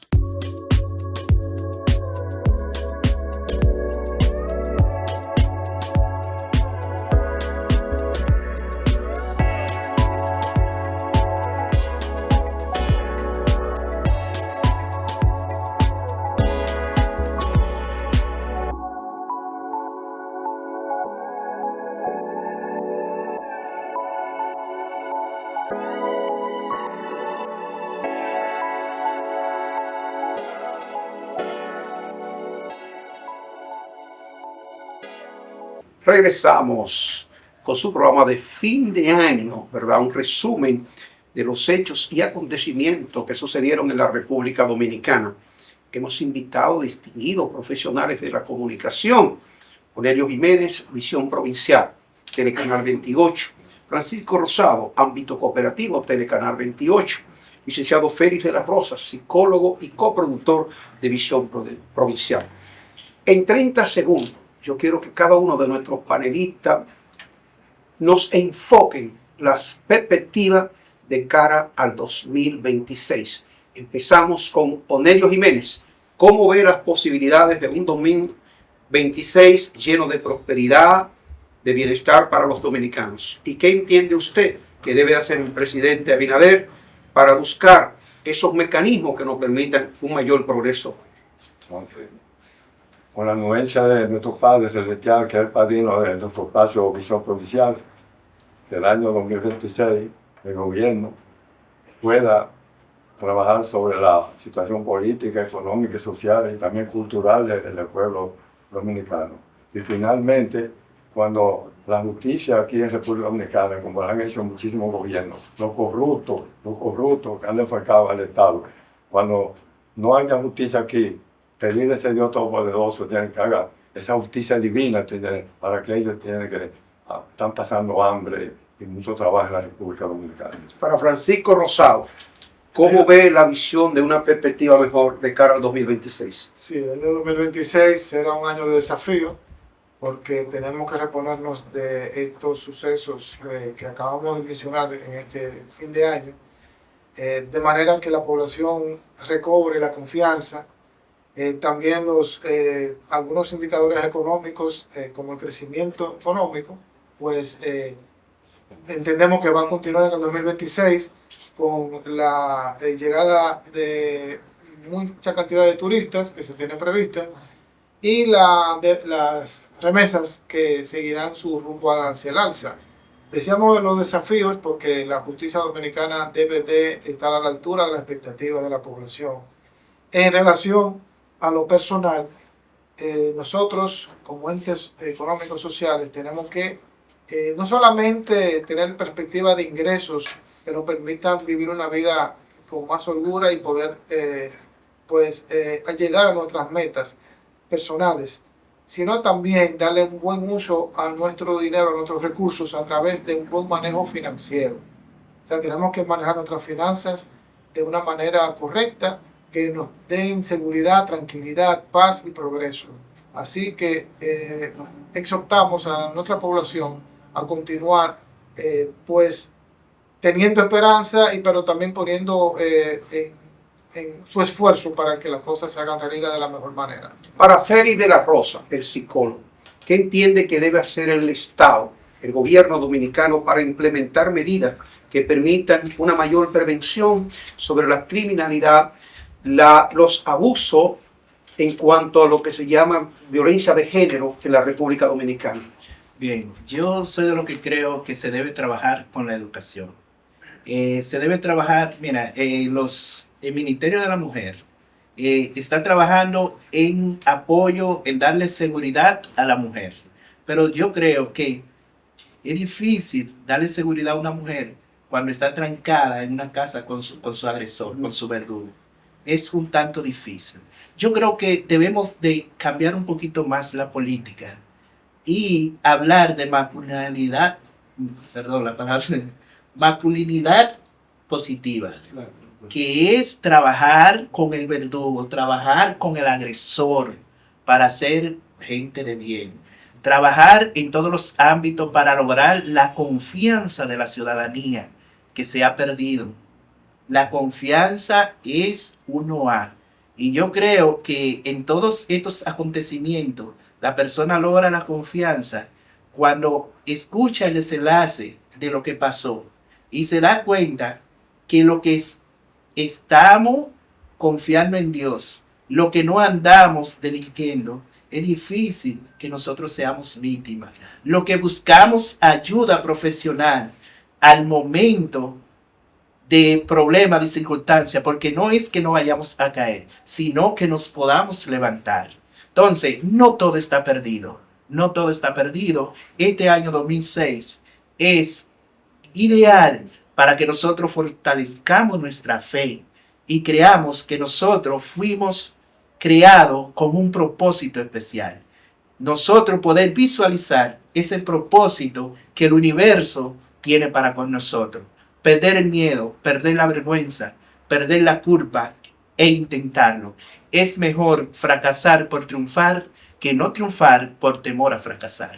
Regresamos con su programa de fin de año, ¿verdad? Un resumen de los hechos y acontecimientos que sucedieron en la República Dominicana. Hemos invitado distinguidos profesionales de la comunicación. Onelio Jiménez, Visión Provincial, Telecanal 28. Francisco Rosado, ámbito cooperativo, Telecanal 28. Licenciado Félix de la Rosa, psicólogo y coproductor de Visión Provincial. En 30 segundos, yo quiero que cada uno de nuestros panelistas nos enfoquen las perspectivas de cara al 2026. Empezamos con Onelio Jiménez. ¿Cómo ve las posibilidades de un 2026 lleno de prosperidad, de bienestar para los dominicanos? ¿Y qué entiende usted que debe hacer el presidente Abinader para buscar esos mecanismos que nos permitan un mayor progreso? Con la anuencia de nuestro Padre Celestial, que es el padrino de nuestro espacio Visión Provincial, que el año 2026 el gobierno pueda trabajar sobre la situación política, económica y social y también cultural del pueblo dominicano. Y finalmente, cuando la justicia aquí en República Dominicana, como lo han hecho muchísimos gobiernos, los corruptos que han defalcado al Estado, cuando no haya justicia aquí, pedirle a ese Dios Todopoderoso que haga esa justicia divina para que ellos están pasando hambre y mucho trabajo en la República Dominicana. Para Francisco Rosado, ¿Cómo ve la visión de una perspectiva mejor de cara al 2026? Sí, el año 2026 será un año de desafío porque tenemos que reponernos de estos sucesos que acabamos de mencionar en este fin de año, de manera que la población recobre la confianza. También algunos indicadores económicos, como el crecimiento económico, pues entendemos que va a continuar en el 2026 con la llegada de mucha cantidad de turistas que se tiene prevista y las remesas que seguirán su rumbo hacia el alza. Decíamos de los desafíos porque la justicia dominicana debe de estar a la altura de las expectativas de la población. En relación a lo personal, nosotros como entes económicos sociales tenemos que no solamente tener perspectiva de ingresos que nos permitan vivir una vida con más holgura y poder llegar a nuestras metas personales, sino también darle un buen uso a nuestro dinero, a nuestros recursos a través de un buen manejo financiero. O sea, tenemos que manejar nuestras finanzas de una manera correcta que nos den seguridad, tranquilidad, paz y progreso. Así que exhortamos a nuestra población a continuar teniendo esperanza, pero también poniendo en su esfuerzo para que las cosas se hagan realidad de la mejor manera. Para Félix de la Rosa, el psicólogo, ¿qué entiende que debe hacer el Estado, el gobierno dominicano, para implementar medidas que permitan una mayor prevención sobre la criminalidad, los abusos en cuanto a lo que se llama violencia de género en la República Dominicana? Bien, yo soy de lo que creo que se debe trabajar con la educación. Se debe trabajar, mira, el Ministerio de la Mujer está trabajando en apoyo, en darle seguridad a la mujer. Pero yo creo que es difícil darle seguridad a una mujer cuando está trancada en una casa con su agresor, con su verdugo. Es un tanto difícil. Yo creo que debemos de cambiar un poquito más la política y hablar de masculinidad, perdón, la palabra, masculinidad positiva, que es trabajar con el verdugo, trabajar con el agresor para ser gente de bien, trabajar en todos los ámbitos para lograr la confianza de la ciudadanía que se ha perdido. La confianza es 1A. Y yo creo que en todos estos acontecimientos, la persona logra la confianza cuando escucha el desenlace de lo que pasó y se da cuenta que lo que estamos confiando en Dios, lo que no andamos delinquiendo, es difícil que nosotros seamos víctimas. Lo que buscamos ayuda profesional al momento de problema, de circunstancia, porque no es que no vayamos a caer, sino que nos podamos levantar. Entonces, no todo está perdido, no todo está perdido. Este año 2006 es ideal para que nosotros fortalezcamos nuestra fe y creamos que nosotros fuimos creados con un propósito especial. Nosotros poder visualizar ese propósito que el universo tiene para con nosotros. Perder el miedo, perder la vergüenza, perder la culpa e intentarlo. Es mejor fracasar por triunfar que no triunfar por temor a fracasar.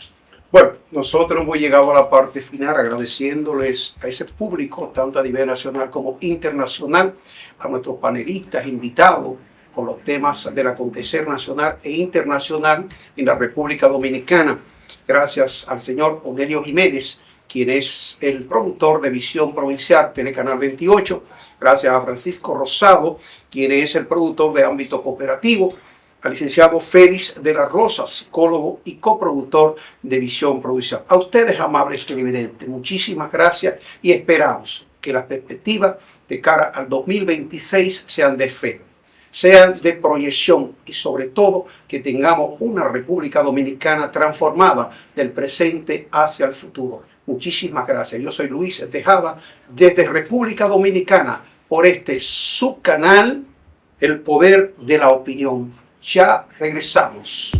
Bueno, nosotros hemos llegado a la parte final agradeciéndoles a ese público, tanto a nivel nacional como internacional, a nuestros panelistas invitados con los temas del acontecer nacional e internacional en la República Dominicana. Gracias al señor Onelio Jiménez, quien es el productor de Visión Provincial, Telecanal 28. Gracias a Francisco Rosado, quien es el productor de Ámbito Cooperativo. Al licenciado Félix de la Rosa, psicólogo y coproductor de Visión Provincial. A ustedes, amables televidentes, muchísimas gracias y esperamos que las perspectivas de cara al 2026 sean de fe, sean de proyección y sobre todo que tengamos una República Dominicana transformada del presente hacia el futuro. Muchísimas gracias. Yo soy Luis Tejada desde República Dominicana por este subcanal El Poder de la Opinión. Ya regresamos.